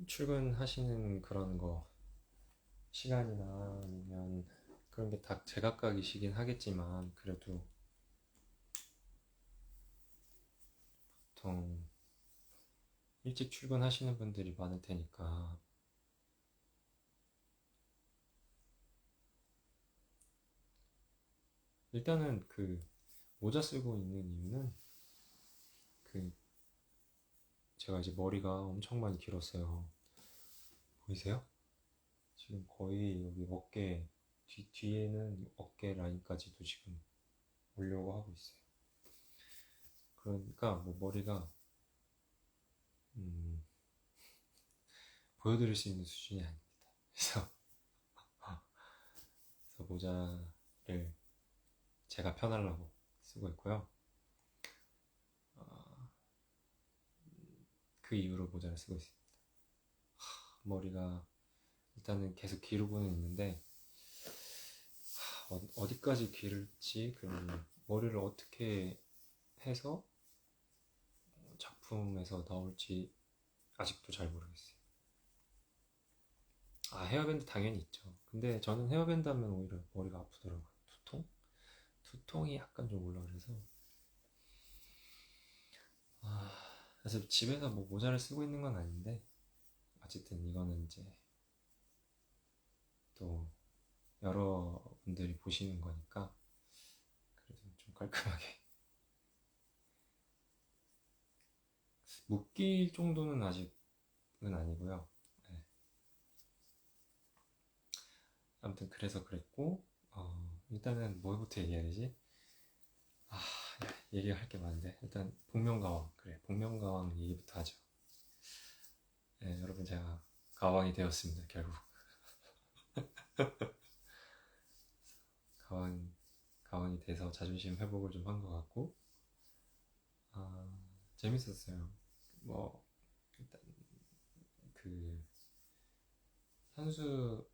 출근하시는 그런 거 시간이나 아니면 그런 게 다 제각각이시긴 하겠지만 그래도 보통 일찍 출근하시는 분들이 많을 테니까 일단은 그 모자 쓰고 있는 이유는 그 제가 이제 머리가 엄청 많이 길었어요. 보이세요? 지금 거의 여기 어깨 뒤에는 어깨 라인까지도 지금 오려고 하고 있어요. 그러니까 뭐 머리가 음, 보여드릴 수 있는 수준이 아닙니다. 그래서, 그래서 모자를 제가 편하려고 쓰고 있고요. 어, 그 이후로 모자를 쓰고 있습니다. 머리가 일단은 계속 기르고는 있는데 어디까지 기를지 그러면 머리를 어떻게 해서 작품에서 나올지 아직도 잘 모르겠어요. 아, 헤어밴드 당연히 있죠. 근데 저는 헤어밴드 하면 오히려 머리가 아프더라고요. 두통? 두통이 약간 좀 올라 그래서 아, 그래서 집에서 뭐 모자를 쓰고 있는 건 아닌데 어쨌든 이거는 이제 또 여러분들이 보시는 거니까 그래도 좀 깔끔하게 묶일 정도는 아직은 아니고요. 네. 아무튼 그래서 그랬고 일단은 뭐부터 얘기해야 되지? 아, 얘기할 게 많은데 일단 복면가왕 그래 복면가왕 얘기부터 하죠. 네, 여러분 제가 가왕이 되었습니다 결국. 가왕 가왕이 돼서 자존심 회복을 좀 한 것 같고 아, 재밌었어요. 뭐 일단 그 선수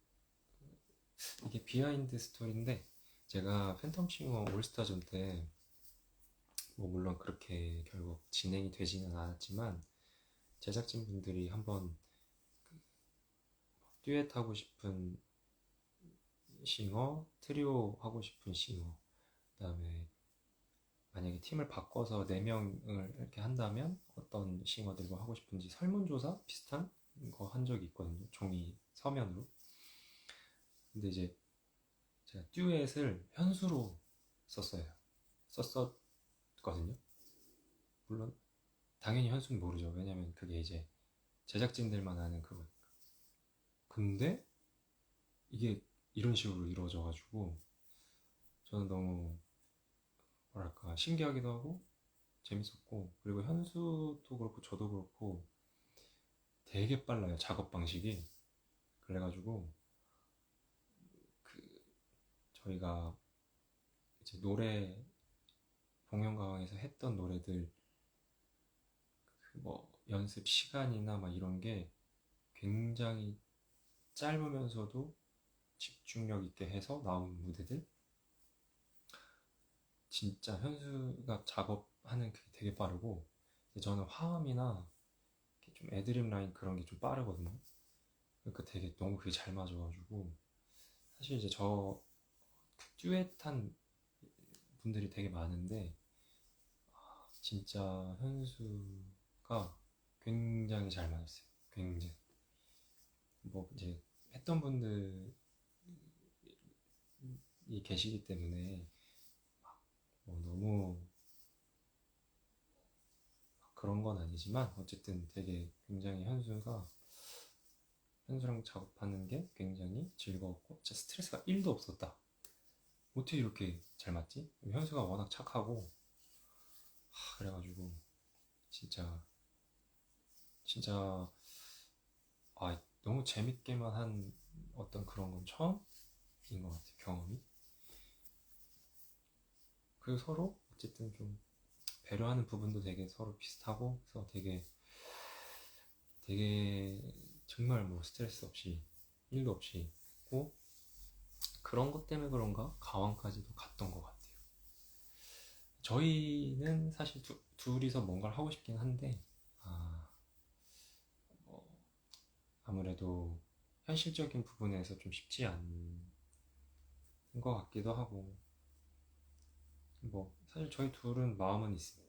이게 비하인드 스토리인데 제가 팬텀싱어 올스타전 때 뭐 물론 그렇게 결국 진행이 되지는 않았지만 제작진분들이 한번 듀엣 하고 싶은 싱어, 트리오 하고 싶은 싱어, 그다음에 만약에 팀을 바꿔서 4명을 이렇게 한다면 어떤 싱어들과 하고 싶은지 설문조사 비슷한 거 한 적이 있거든요. 종이 서면으로. 근데 이제 제가 듀엣을 현수로 썼어요. 썼었거든요. 물론 당연히 현수는 모르죠. 왜냐면 그게 이제 제작진들만 아는 그거니까. 근데 이게 이런 식으로 이루어져가지고 저는 너무 뭐랄까 신기하기도 하고 재밌었고 그리고 현수도 그렇고 저도 그렇고 되게 빨라요 작업 방식이. 그래가지고 그 저희가 이제 노래 공연가왕에서 했던 노래들 그뭐 연습 시간이나 막 이런 게 굉장히 짧으면서도 집중력 있게 해서 나온 무대들 진짜 현수가 작업하는 그게 되게 빠르고 저는 화음이나 좀 애드립 라인 그런 게 좀 빠르거든요. 그러니까 되게 너무 그게 잘 맞아가지고 사실 이제 저 듀엣한 분들이 되게 많은데 진짜 현수가 굉장히 잘 맞았어요. 굉장히 뭐 이제 했던 분들이 계시기 때문에 뭐 너무 그런 건 아니지만 어쨌든 되게 굉장히 현수랑 작업하는 게 굉장히 즐거웠고 진짜 스트레스가 1도 없었다. 어떻게 이렇게 잘 맞지? 현수가 워낙 착하고 그래가지고 진짜 진짜 너무 재밌게만 한 어떤 그런 건 처음인 것 같아요. 경험이. 그리고 서로 어쨌든 좀 배려하는 부분도 되게 서로 비슷하고 그래서 되게 정말 뭐 스트레스 없이 1도 없이 했고 그런 것 때문에 그런가 가왕까지도 갔던 것 같아요. 저희는 사실 둘이서 뭔가를 하고 싶긴 한데 아, 뭐 아무래도 현실적인 부분에서 좀 쉽지 않은 것 같기도 하고, 뭐 사실 저희 둘은 마음은 있습니다.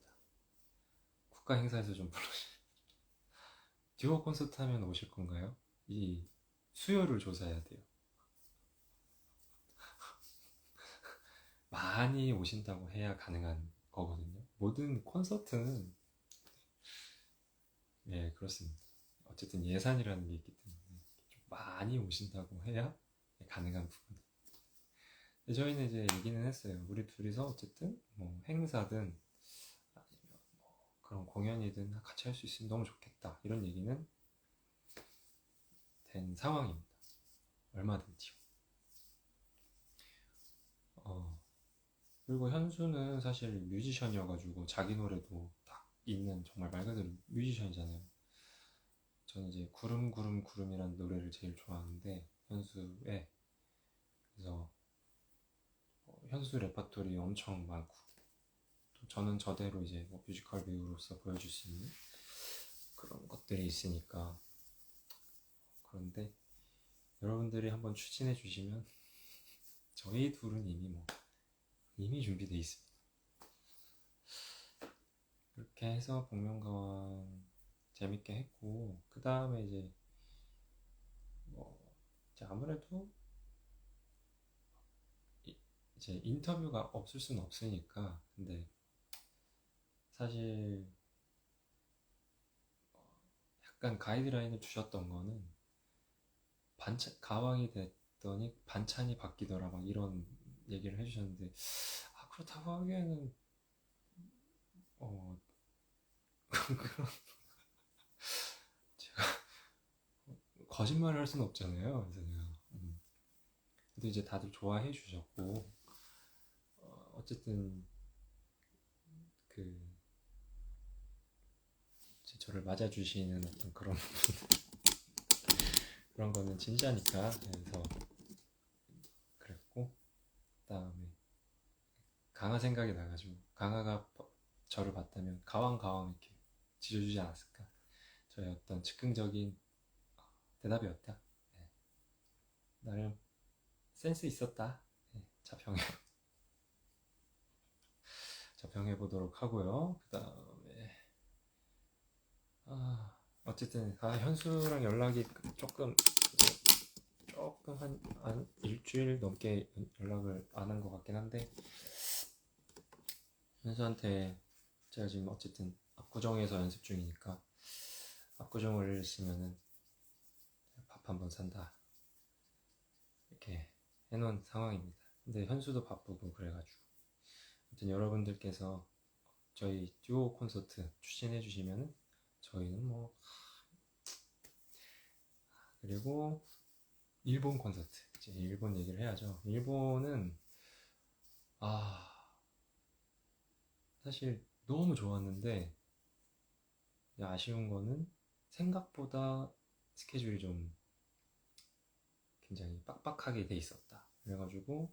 국가 행사에서 좀 불러주세요. 듀오 콘서트 하면 오실 건가요? 이 수요를 조사해야 돼요. 많이 오신다고 해야 가능한 거거든요. 모든 콘서트는 예, 그렇습니다. 어쨌든 예산이라는 게 있기 때문에 좀 많이 오신다고 해야 가능한 부분. 근데 저희는 이제 얘기는 했어요. 우리 둘이서 어쨌든 뭐 행사든 아니면 뭐 그런 공연이든 같이 할 수 있으면 너무 좋겠다. 이런 얘기는 된 상황입니다. 얼마든지요. 그리고 현수는 사실 뮤지션이어가지고 자기 노래도 딱 있는 정말 말 그대로 뮤지션이잖아요. 저는 이제 구름 구름 구름이라는 노래를 제일 좋아하는데 현수의 그래서 현수 레퍼토리 엄청 많고 또 저는 저대로 이제 뭐 뮤지컬 배우로서 보여줄 수 있는 그런 것들이 있으니까 그런데 여러분들이 한번 추진해 주시면 저희 둘은 이미 준비돼 있습니다. 그렇게 해서 복면가왕 재밌게 했고 그 다음에 뭐 이제 아무래도 이제 인터뷰가 없을 수는 없으니까 근데 사실 약간 가이드라인을 주셨던 거는 가왕이 됐더니 반찬이 바뀌더라 막 이런 얘기를 해주셨는데 그렇다고 하기에는 어 그런 제가 거짓말을 할 수는 없잖아요. 그래서 제가 근데 이제 다들 좋아해 주셨고 어쨌든 그 저를 맞아주시는 어떤 그런 그런 거는 진짜니까 그래서 그랬고 그다음에 강아 생각이 나가지고 강아가 저를 봤다면 가왕 이렇게 지어주지 않았을까. 저의 어떤 즉흥적인 대답이었다. 네. 나름 센스 있었다. 네. 자평해 보도록 하고요. 그 다음에 어쨌든 현수랑 연락이 조금 한 일주일 넘게 연락을 안 한 것 같긴 한데 현수한테 제가 지금 어쨌든 압구정에서 연습 중이니까 압구정 올렸으면은 밥 한 번 산다 이렇게 해놓은 상황입니다. 근데 현수도 바쁘고 그래가지고 아무튼 여러분들께서 저희 듀오 콘서트 추진해 주시면은 저희는 뭐 그리고 일본 콘서트 이제 일본 얘기를 해야죠. 일본은 사실 너무 좋았는데 아쉬운 거는 생각보다 스케줄이 좀 굉장히 빡빡하게 돼 있었다. 그래가지고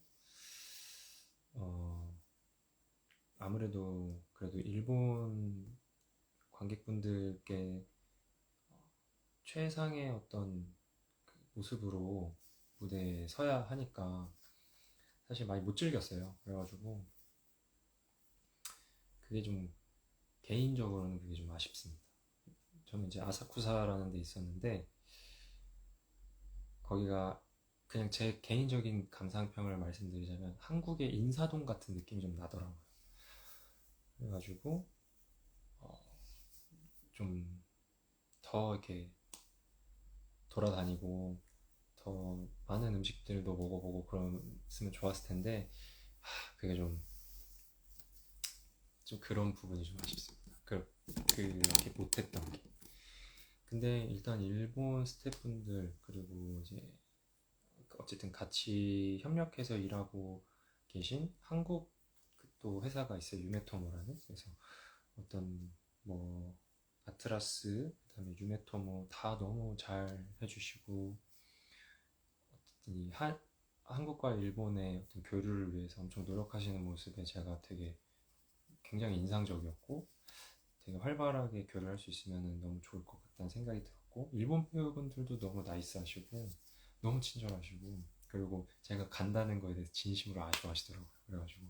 아무래도 그래도 일본 관객분들께 최상의 어떤 그 모습으로 무대에 서야 하니까 사실 많이 못 즐겼어요. 그래가지고 그게 좀 개인적으로는 그게 좀 아쉽습니다. 저는 이제 아사쿠사라는 데 있었는데 거기가 그냥 제 개인적인 감상평을 말씀드리자면 한국의 인사동 같은 느낌이 좀 나더라고요. 그래가지고 좀 더 이렇게 돌아다니고 더 많은 음식들도 먹어보고 그랬으면 좋았을 텐데 그게 좀 그런 부분이 좀 아쉽습니다. 그렇게 못했던 게. 근데 일단 일본 스태프분들 그리고 이제 어쨌든 같이 협력해서 일하고 계신 한국 또 회사가 있어요. 유메토모라는. 그래서 어떤 뭐 아트라스 그다음에 유메토모 다 너무 잘 해주시고 어쨌든 한국과 일본의 어떤 교류를 위해서 엄청 노력하시는 모습에 제가 되게 굉장히 인상적이었고 되게 활발하게 교류할 수 있으면 너무 좋을 것 같다는 생각이 들었고 좋았고, 일본 배우분들도 너무 나이스하시고 너무 친절하시고, 그리고 제가 간다는 거에 대해서 진심으로 아쉬워하시더라고요. 그래가지고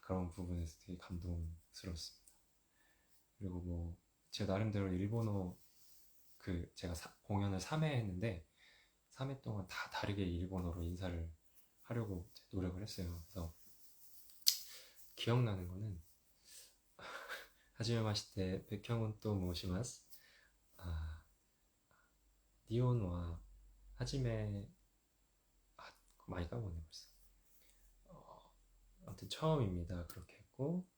그런 부분에서 되게 감동스러웠습니다. 그리고 뭐 제 나름대로 일본어, 제가 공연을 3회 했는데 3회 동안 다 다르게 일본어로 인사를 하려고 노력을 했어요. 그래서 기억나는 거는 하지메 마시테 백형은 또 모시마스, 아, 니온와 하지메, 많이 까먹었네 벌써. 아무튼 처음입니다 그렇게 했고,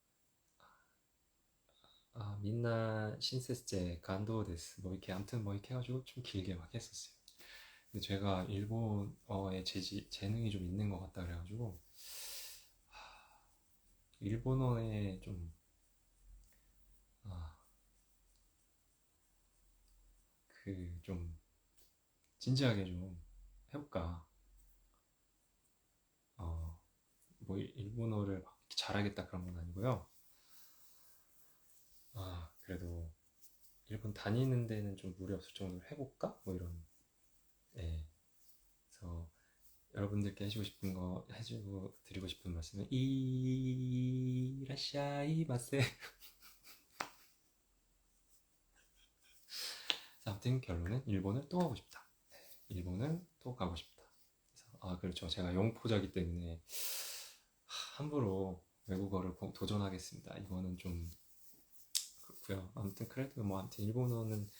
민나 신세스제 간도 데스, 뭐 이렇게 아무튼 뭐 이렇게 해가지고 좀 길게 막 했었어요. 근데 제가 일본어에 재능이 좀 있는 것 같다 그래가지고 일본어에 좀 좀 진지하게 좀 해볼까. 뭐 일본어를 막 잘하겠다 그런 건 아니고요. 그래도 일본 다니는 데는 좀 무리 없을 정도로 해볼까? 뭐 이런. 예. 그래서 여러분들께 해주고 드리고 싶은 말씀은 이라샤이 마세. 아무튼 결론은 일본을 또 가고 싶다. 네, 일본은 또 가고 싶다. 그래서 그렇죠. 제가 영포자기 때문에 함부로 외국어를 도전하겠습니다. 이거는 좀 그렇고요. 아무튼 그래도 뭐 아무튼 일본어는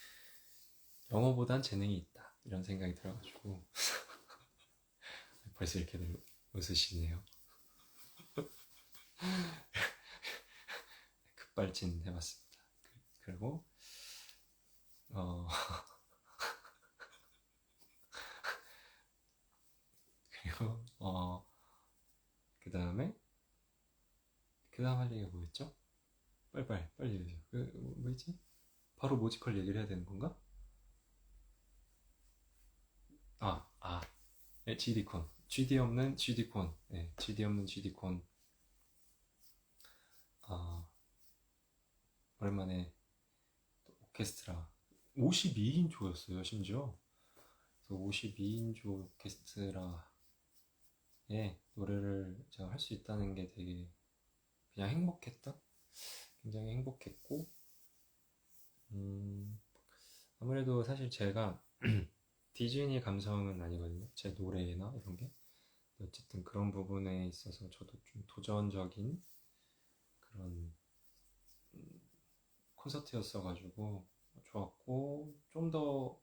영어보단 재능이 있다 이런 생각이 들어가지고 벌써 이렇게들 웃으시네요. 급발진 해봤습니다. 그리고 그리고 그 다음 할 얘기가 뭐였죠? 빨리 얘기해줘. 뭐였지? 바로 모지컬 얘기를 해야 되는 건가? 네, GD콘. GD 없는 GD콘. 네, GD 없는 GD콘. 오랜만에 오케스트라. 52인조였어요, 심지어. 그래서 52인조 오케스트라에 노래를 제가 할 수 있다는 게 되게 그냥 행복했다? 굉장히 행복했고, 아무래도 사실 제가 디즈니 감성은 아니거든요. 제 노래나 이런 게. 어쨌든 그런 부분에 있어서 저도 좀 도전적인 그런 콘서트였어가지고 좋았고, 좀 더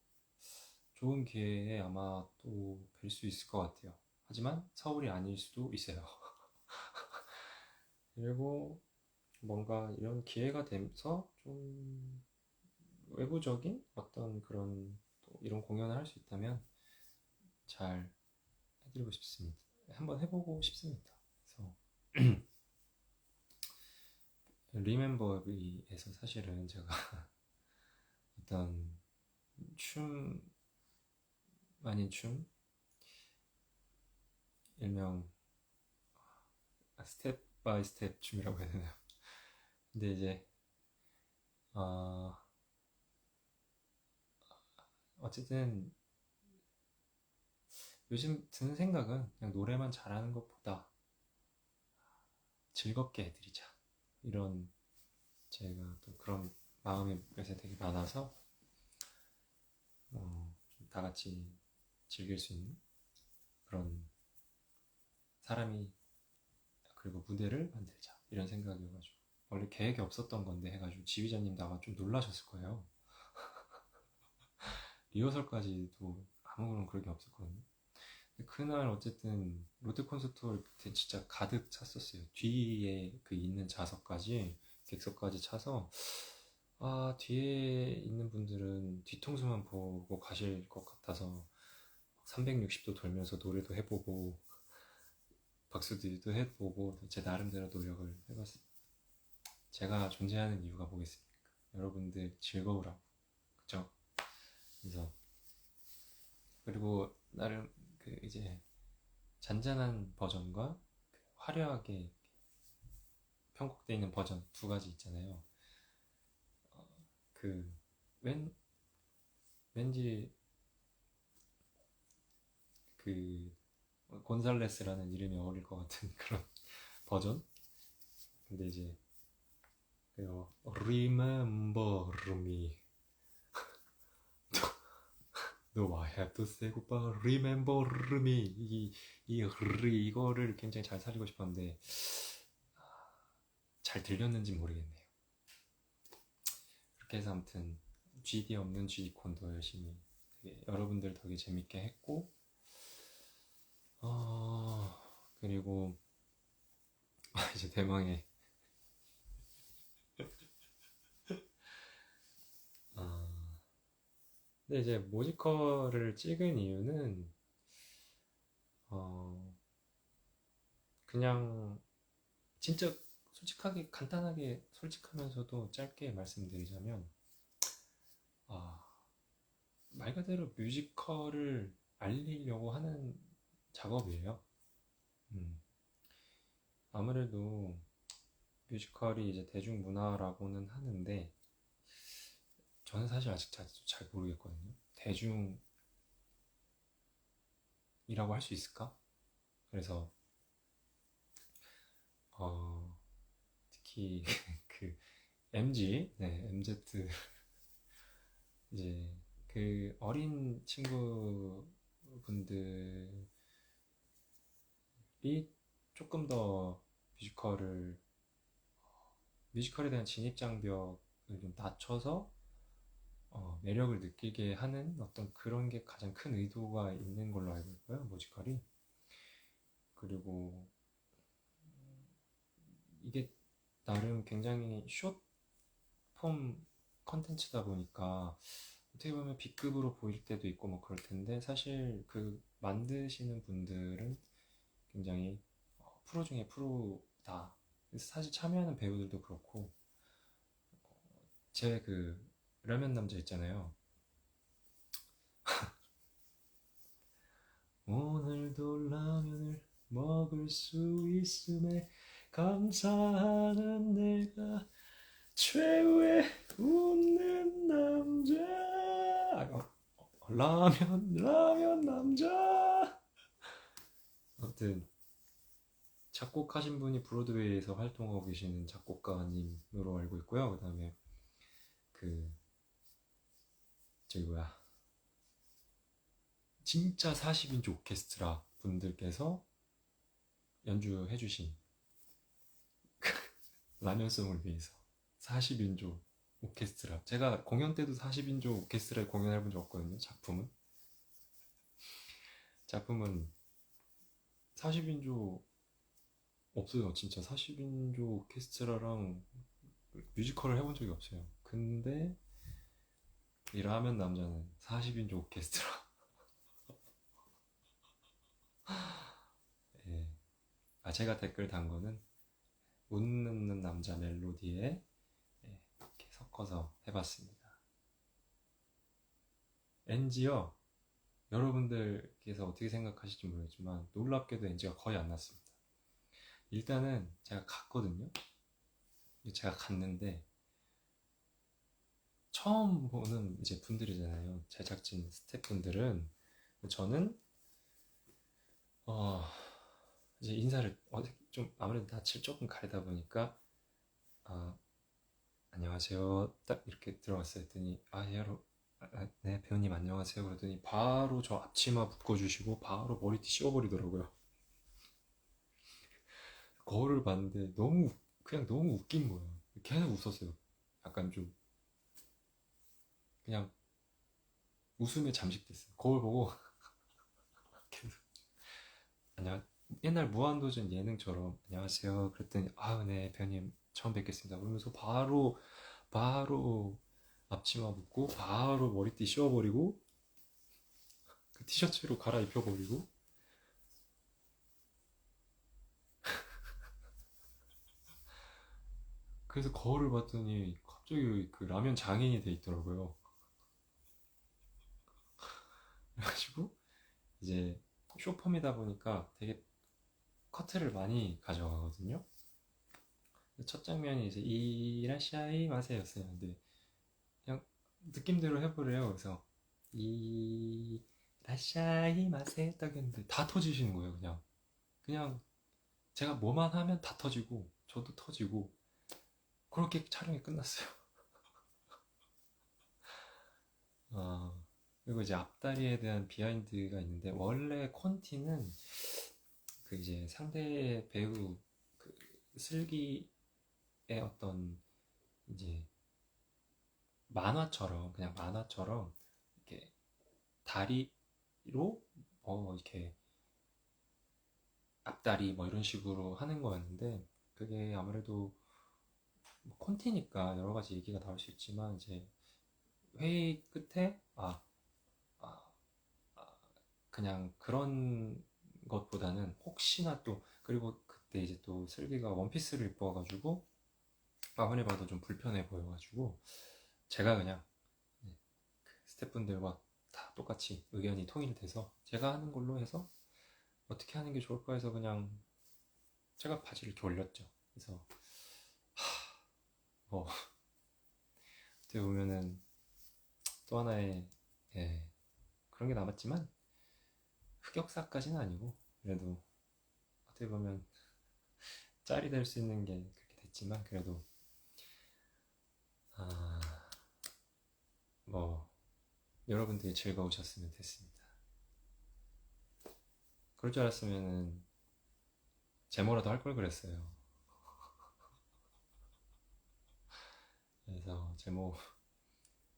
좋은 기회에 아마 또 뵐 수 있을 것 같아요. 하지만 서울이 아닐 수도 있어요. 그리고 뭔가 이런 기회가 돼서 좀 외부적인 어떤 그런 또 이런 공연을 할 수 있다면 잘 해드리고 싶습니다. 한번 해보고 싶습니다. 그래서 리멤버비에서 사실은 제가 어떤 춤 아닌 춤, 일명 스텝 바이 스텝 춤이라고 해야 되나요? 근데 이제 어쨌든 요즘 드는 생각은 그냥 노래만 잘하는 것보다 즐겁게 해드리자, 이런 제가 또 그런 마음이 요새 되게 많아서 다 같이 즐길 수 있는 그런 사람이, 그리고 무대를 만들자 이런 생각이어가지고, 원래 계획이 없었던 건데 해가지고 지휘자님도 아마 좀 놀라셨을 거예요. 리허설까지도 아무런 그런 게 없었거든요. 그날 어쨌든 롯데 콘서트홀 진짜 가득 찼었어요. 뒤에 그 있는 좌석까지, 객석까지 차서 뒤에 있는 분들은 뒤통수만 보고 가실 것 같아서 360도 돌면서 노래도 해보고 박수들도 해보고 제 나름대로 노력을 해봤습니다. 제가 존재하는 이유가 뭐겠습니까? 여러분들 즐거우라고, 그쵸? 그래서 그리고 나름 이제 잔잔한 버전과 화려하게 편곡되어 있는 버전 두 가지 있잖아요. 그 왠지 그 곤살레스라는 이름이 어울릴 것 같은 그런 버전. 근데 이제 Remember me. No, I have to say goodbye. Remember me. 이거를 굉장히 잘 살리고 싶었는데 잘 들렸는지 모르겠네요. 그렇게 해서 아무튼 GD 없는 GD콘도 열심히 여러분들 덕에 재밌게 했고, 그리고 이제 대망의 아, 근데 이제 모지컬을 찍은 이유는 어, 그냥 진짜 솔직하게 간단하게 솔직하면서도 짧게 말씀드리자면 아, 말 그대로 뮤지컬을 알리려고 하는 작업이에요. 음, 아무래도 뮤지컬이 이제 대중문화라고는 하는데 저는 사실 아직 잘 모르겠거든요. 대중이라고 할 수 있을까? 그래서 특히 그 MG, 네, MZ 이제 그 어린 친구분들이 조금 더 뮤지컬에 대한 진입 장벽을 좀 낮춰서 매력을 느끼게 하는 어떤 그런 게 가장 큰 의도가 있는 걸로 알고 있고요, 뮤지컬이. 그리고 이게 나름 굉장히 숏폼 컨텐츠다 보니까 어떻게 보면 B급으로 보일 때도 있고 뭐 그럴 텐데 사실 그 만드시는 분들은 굉장히 프로 중에 프로다. 그래서 사실 참여하는 배우들도 그렇고 제 그 라면 남자 있잖아요. 오늘도 라면을 먹을 수 있음에 감사하는 내가 최후의 웃는 남자. 라면 남자. 아무튼 작곡하신 분이 브로드웨이에서 활동하고 계시는 작곡가님으로 알고 있고요. 그 다음에 그 저기 뭐야 진짜 40인조 오케스트라 분들께서 연주해주신 라면송을 위해서 40인조 오케스트라. 제가 공연 때도 40인조 오케스트라에 공연해본 적 없거든요. 작품은 40인조 없어요. 진짜 40인조 오케스트라랑 뮤지컬을 해본 적이 없어요. 근데 이 라면 남자는 40인조 오케스트라. 예. 제가 댓글 단 거는 웃는 남자 멜로디에 이렇게 섞어서 해봤습니다. NG요. 여러분들께서 어떻게 생각하실지 모르겠지만 놀랍게도 NG가 거의 안 났습니다. 일단은 제가 갔거든요. 제가 갔는데 처음 보는 이제 분들이잖아요. 제작진 스태프분들은. 저는 이제 인사를 좀 아무래도 낯을 조금 가리다 보니까 아, 안녕하세요. 딱 이렇게 들어갔어요. 했더니 네 배우님 안녕하세요. 그러더니 바로 저 앞치마 묶어주시고 바로 머리띠 씌워버리더라고요. 거울을 봤는데 너무 웃긴 거예요. 계속 웃었어요. 약간 좀 그냥 웃음에 잠식됐어요. 거울 보고 계속 안녕 옛날 무한도전 예능처럼 안녕하세요. 그랬더니 네 배우님 처음 뵙겠습니다. 그러면서 바로 앞치마 묶고 바로 머리띠 씌워버리고 그 티셔츠로 갈아입혀버리고 그래서 거울을 봤더니 갑자기 그 라면 장인이 돼 있더라고요. 그래가지고 이제 쇼폼이다 보니까 되게 커트를 많이 가져가거든요. 첫 장면이 이제 이라시아이 마세였어요. 근데 그냥 느낌대로 해보래요. 그래서 이 라샤이 마세 딱 했는데 다 터지시는 거예요. 그냥 제가 뭐만 하면 다 터지고 저도 터지고 그렇게 촬영이 끝났어요. 그리고 이제 앞다리에 대한 비하인드가 있는데 원래 콘티는 그 이제 상대 배우 그 슬기의 어떤 이제 만화처럼 그냥 만화처럼 이렇게 다리로 이렇게 앞다리 뭐 이런 식으로 하는 거였는데 그게 아무래도 뭐 콘티니까 여러 가지 얘기가 나올 수 있지만 이제 회의 끝에 아, 그냥 그런 것보다는 혹시나 또 그리고 그때 이제 또 슬기가 원피스를 입고 와가지고 아무리 봐도 좀 불편해 보여가지고 제가 그냥 스태프분들과 다 똑같이 의견이 통일돼서 제가 하는 걸로 해서 어떻게 하는 게 좋을까 해서 그냥 제가 바지를 이렇게 올렸죠. 그래서 뭐 어떻게 보면은 또 하나의 예, 그런 게 남았지만 흑역사까지는 아니고 그래도 어떻게 보면 짤이 될 수 있는 게 그렇게 됐지만 그래도 아, 뭐 여러분들이 즐거우셨으면 됐습니다. 그럴 줄 알았으면은 제모라도 할 걸 그랬어요. 그래서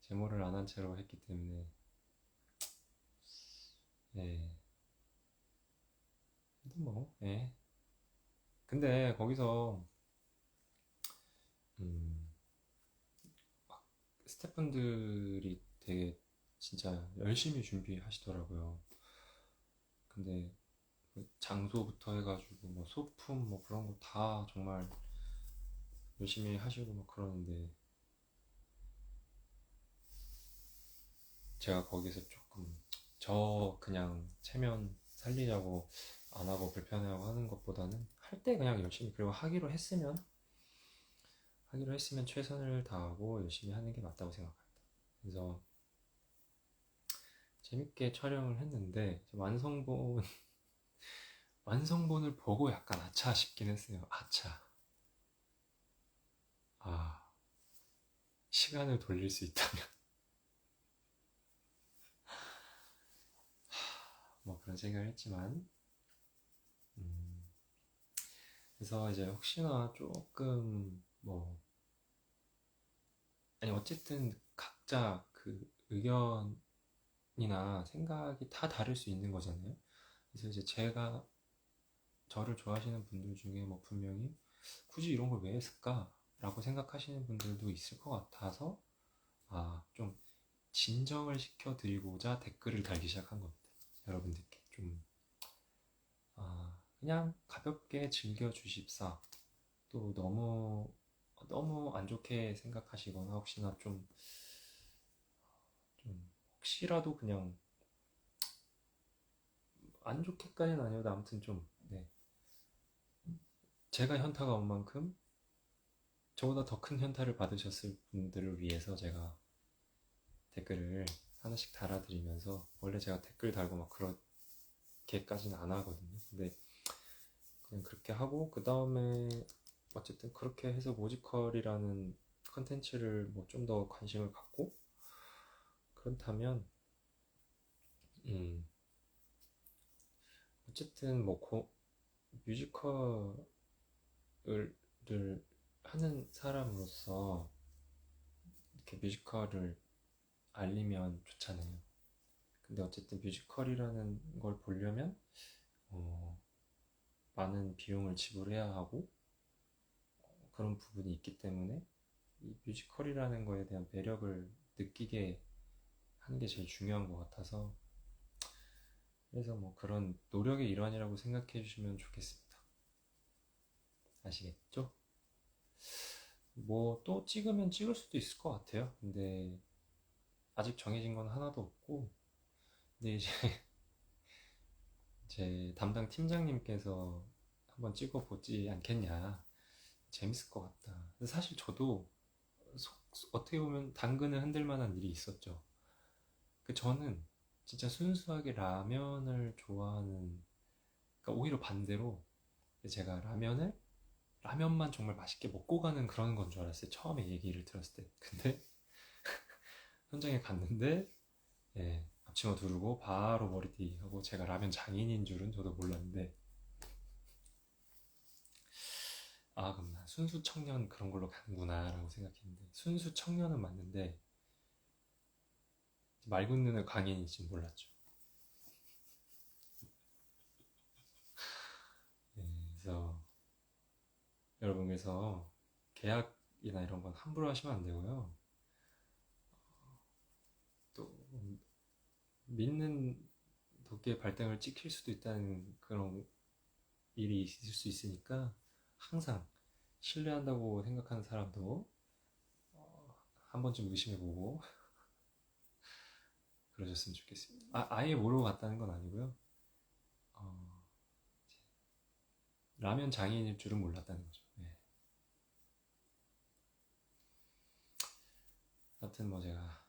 제모를 안 한 채로 했기 때문에 예. 그래도 뭐 예. 근데 거기서 음, 스태프분들이 되게 진짜 열심히 준비하시더라고요. 근데 그 장소부터 해가지고 뭐 소품 뭐 그런 거 다 정말 열심히 하시고 막 그러는데 제가 거기서 조금 저 그냥 체면 살리려고 안 하고 불편해하고 하는 것보다는 할 때 그냥 열심히 그리고 하기로 했으면 최선을 다하고 열심히 하는 게 맞다고 생각합니다. 그래서 재밌게 촬영을 했는데 완성본을 보고 약간 아차 싶긴 했어요. 아차. 아, 시간을 돌릴 수 있다면 뭐 그런 생각을 했지만 음, 그래서 이제 혹시나 조금 뭐 아니 어쨌든 각자 그 의견이나 생각이 다 다를 수 있는 거잖아요. 그래서 이제 제가 저를 좋아하시는 분들 중에 뭐 분명히 굳이 이런 걸 왜 했을까? 라고 생각하시는 분들도 있을 것 같아서 좀 진정을 시켜드리고자 댓글을 달기 시작한 겁니다. 여러분들께 좀 그냥 가볍게 즐겨주십사. 또 너무 안 좋게 생각하시거나 혹시나 좀 혹시라도 그냥 안 좋게까지는 아니어도 아무튼 좀 네. 제가 현타가 온 만큼 저보다 더 큰 현타를 받으셨을 분들을 위해서 제가 댓글을 하나씩 달아드리면서 원래 제가 댓글 달고 막 그렇게까지는 안 하거든요. 근데 그냥 그렇게 하고 그 다음에 어쨌든 그렇게 해서 모지컬이라는 컨텐츠를 뭐 좀 더 관심을 갖고 그렇다면 음 어쨌든 뭐 뮤지컬을 하는 사람으로서 이렇게 뮤지컬을 알리면 좋잖아요. 근데 어쨌든 뮤지컬이라는 걸 보려면 어, 많은 비용을 지불해야 하고 그런 부분이 있기 때문에 이 뮤지컬이라는 거에 대한 매력을 느끼게 하는 게 제일 중요한 것 같아서 그래서 뭐 그런 노력의 일환이라고 생각해 주시면 좋겠습니다. 아시겠죠? 뭐 또 찍으면 찍을 수도 있을 것 같아요. 근데 아직 정해진 건 하나도 없고 근데 이제 제 담당 팀장님께서 한번 찍어보지 않겠냐 재밌을 것 같다. 사실 저도 어떻게 보면 당근을 흔들 만한 일이 있었죠. 저는 진짜 순수하게 라면을 좋아하는, 그러니까 오히려 반대로 제가 라면만 정말 맛있게 먹고 가는 그런 건 줄 알았어요. 처음에 얘기를 들었을 때. 근데 현장에 갔는데 예, 앞치마 두르고 바로 머리띠 하고 제가 라면 장인인 줄은 저도 몰랐는데 아 그럼 나 순수 청년 그런 걸로 가는구나 라고 생각했는데 순수 청년은 맞는데 맑은 눈의 광인인지 몰랐죠. 예, 그래서 여러분 그래서 계약이나 이런 건 함부로 하시면 안 되고요. 또 믿는 도끼의 발등을 찍힐 수도 있다는 그런 일이 있을 수 있으니까 항상 신뢰한다고 생각하는 사람도 한 번쯤 의심해보고 그러셨으면 좋겠습니다. 아예 모르고 갔다는 건 아니고요. 어, 라면 장인일 줄은 몰랐다는 거죠. 네. 하여튼 뭐 제가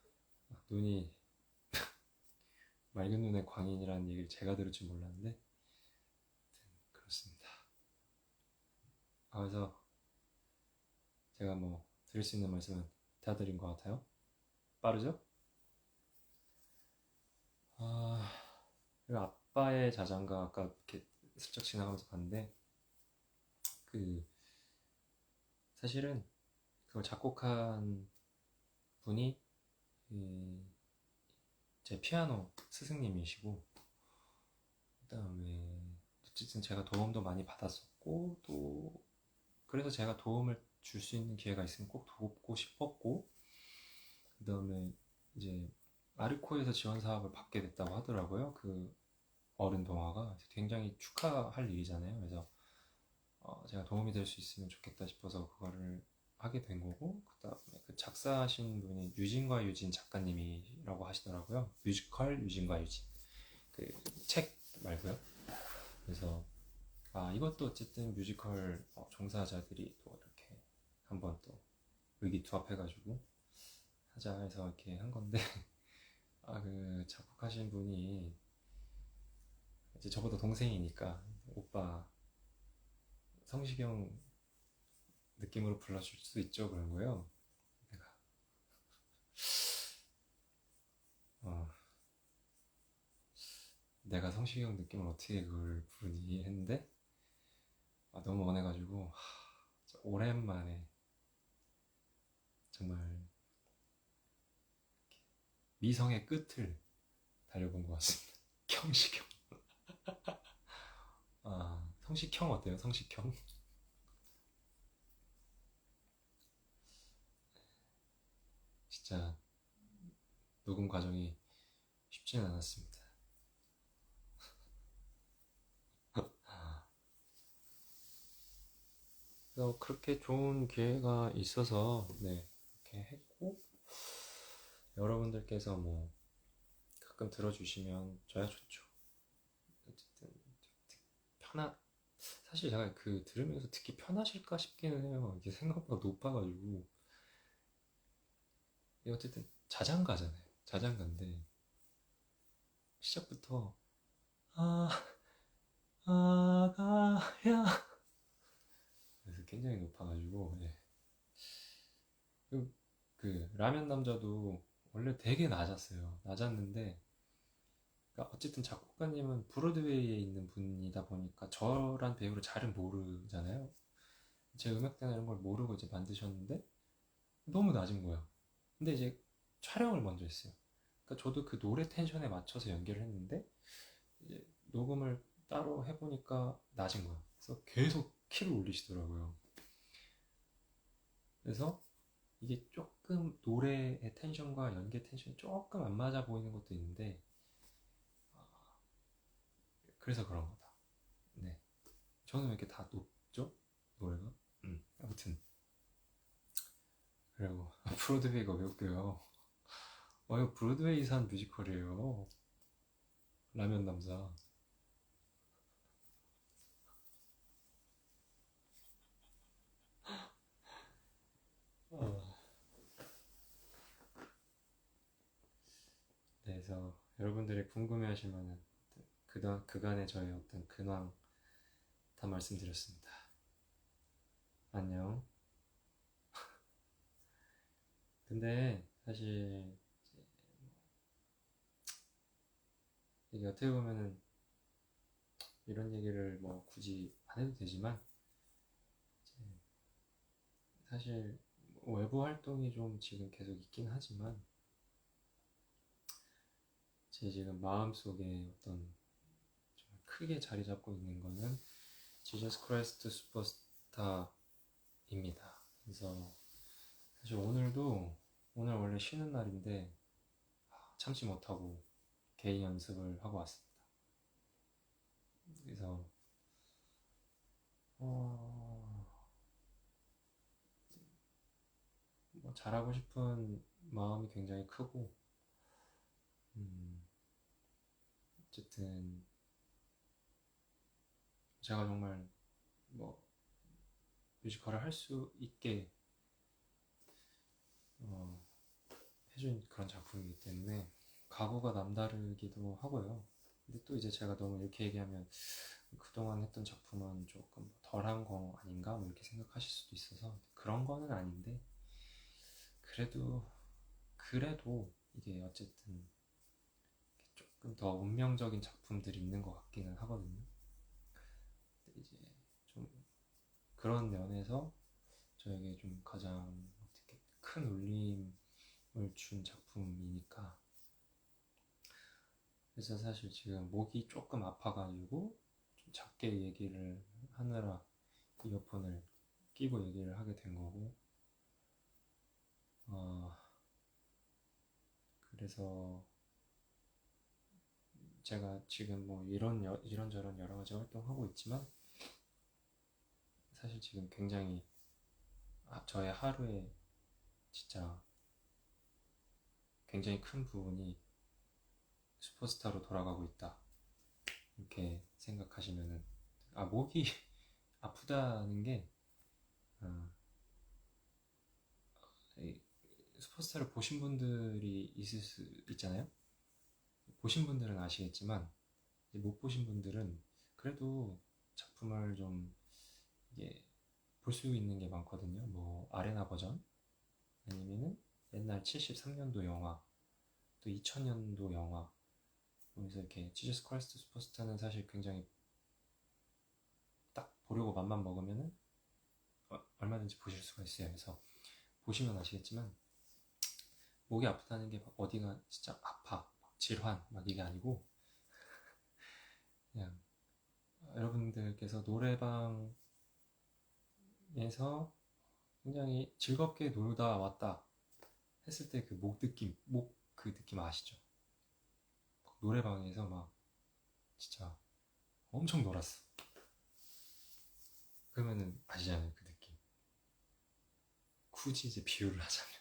눈이 맑은 눈의 광인이라는 얘기를 제가 들을 줄 몰랐는데 그렇습니다. 그래서 제가 뭐 드릴 수 있는 말씀은 다 드린 것 같아요. 빠르죠? 아, 그리고 아빠의 자장가 아까 이렇게 슬쩍 지나가면서 봤는데 그 사실은 그걸 작곡한 분이 제 피아노 스승님이시고 그다음에 어쨌든 제가 도움도 많이 받았었고 또 그래서 제가 도움을 줄 수 있는 기회가 있으면 꼭 돕고 싶었고 그다음에 이제 아르코에서 지원 사업을 받게 됐다고 하더라고요. 그 어른 동화가 굉장히 축하할 일이잖아요. 그래서 제가 도움이 될 수 있으면 좋겠다 싶어서 그거를 하게 된 거고 그다음에 그 작사하신 분이 유진과 유진 작가님이라고 하시더라고요. 뮤지컬 유진과 유진 그 책 말고요. 그래서 이것도 어쨌든 뮤지컬 종사자들이 또 이렇게 한번 또 의기투합해가지고 하자 해서 이렇게 한 건데 그 작곡하신 분이 이제 저보다 동생이니까 오빠 성시경 느낌으로 불러줄 수 있죠 그런 거예요. 내가 어, 내가 성시경 느낌을 어떻게 그걸 부르니 했는데 너무 원해가지고 오랜만에 정말 미성의 끝을 달려본 것 같습니다. 경시경. 성시경 어때요? 성시경? 진짜 녹음 과정이 쉽지는 않았습니다. 그래서 그렇게 좋은 기회가 있어서 네 이렇게 했고 여러분들께서 뭐 가끔 들어주시면 저야 좋죠. 어쨌든 편하 사실 제가 그 들으면서 듣기 편하실까 싶기는 해요. 이게 생각보다 높아가지고 이게 어쨌든 자장가잖아요. 자장가인데 시작부터 아 아가야 그래서 굉장히 높아가지고 네. 그 라면 남자도 원래 되게 낮았어요. 낮았는데 그러니까 어쨌든 작곡가님은 브로드웨이에 있는 분이다 보니까 저란 배우를 잘은 모르잖아요. 제 음역대나 이런 걸 모르고 이제 만드셨는데 너무 낮은 거야. 근데 이제 촬영을 먼저 했어요. 그러니까 저도 그 노래 텐션에 맞춰서 연기를 했는데 이제 녹음을 따로 해보니까 낮은 거야. 그래서 계속 키를 올리시더라고요. 그래서 이게 조금 노래의 텐션과 연기의 텐션이 조금 안 맞아 보이는 것도 있는데 그래서 그런 거다. 네. 저는 왜 이렇게 다 높죠? 노래가? 아무튼 그리고 브로드웨이가 왜 웃겨요? 이거 브로드웨이산 뮤지컬이에요. 라면 남자. 어, 네, 그래서 여러분들이 궁금해하실 만한 그간의 저의 어떤 근황 다 말씀드렸습니다. 안녕. 근데 사실 이게 어떻게 보면은 이런 얘기를 뭐 굳이 안 해도 되지만 사실 외부 활동이 좀 지금 계속 있긴 하지만 제 지금 마음속에 어떤 정말 크게 자리 잡고 있는 거는 지저스 크라이스트 슈퍼스타입니다. 그래서 사실 오늘 원래 쉬는 날인데 참지 못하고 개인 연습을 하고 왔습니다. 그래서 뭐 잘하고 싶은 마음이 굉장히 크고 어쨌든 제가 정말 뭐 뮤지컬을 할 수 있게 해준 그런 작품이기 때문에 각오가 남다르기도 하고요. 근데 또 이제 제가 너무 이렇게 얘기하면 그동안 했던 작품은 조금 덜한 거 아닌가 뭐 이렇게 생각하실 수도 있어서 그런 거는 아닌데 그래도 이게 어쨌든 조금 더 운명적인 작품들이 있는 것 같기는 하거든요. 이제 좀 그런 면에서 저에게 좀 가장 어떻게 큰 울림을 준 작품이니까. 그래서 사실 지금 목이 조금 아파가지고 좀 작게 얘기를 하느라 이어폰을 끼고 얘기를 하게 된 거고, 그래서 제가 지금 뭐 이런저런 여러 가지 활동하고 있지만 사실 지금 굉장히 저의 하루에 진짜 굉장히 큰 부분이 슈퍼스타로 돌아가고 있다 이렇게 생각하시면은 목이 아프다는 게 슈퍼스타를 보신 분들이 있을 수 있잖아요. 보신 분들은 아시겠지만 못 보신 분들은 그래도 작품을 좀 이게 볼 수 있는 게 많거든요. 뭐 아레나 버전 아니면은 옛날 73년도 영화 또 2000년도 영화. 그래서 이렇게 지저스 크라이스트 슈퍼스타는 사실 굉장히 딱 보려고 맘만 먹으면은 얼마든지 보실 수가 있어요. 그래서 보시면 아시겠지만 목이 아프다는 게 막 어디가 진짜 아파 질환 막 이게 아니고 그냥 여러분들께서 노래방에서 굉장히 즐겁게 놀다 왔다 했을 때 그 목 그 느낌 아시죠? 노래방에서 막 진짜 엄청 놀았어. 그러면은 아시잖아요 그 느낌. 굳이 이제 비유를 하자면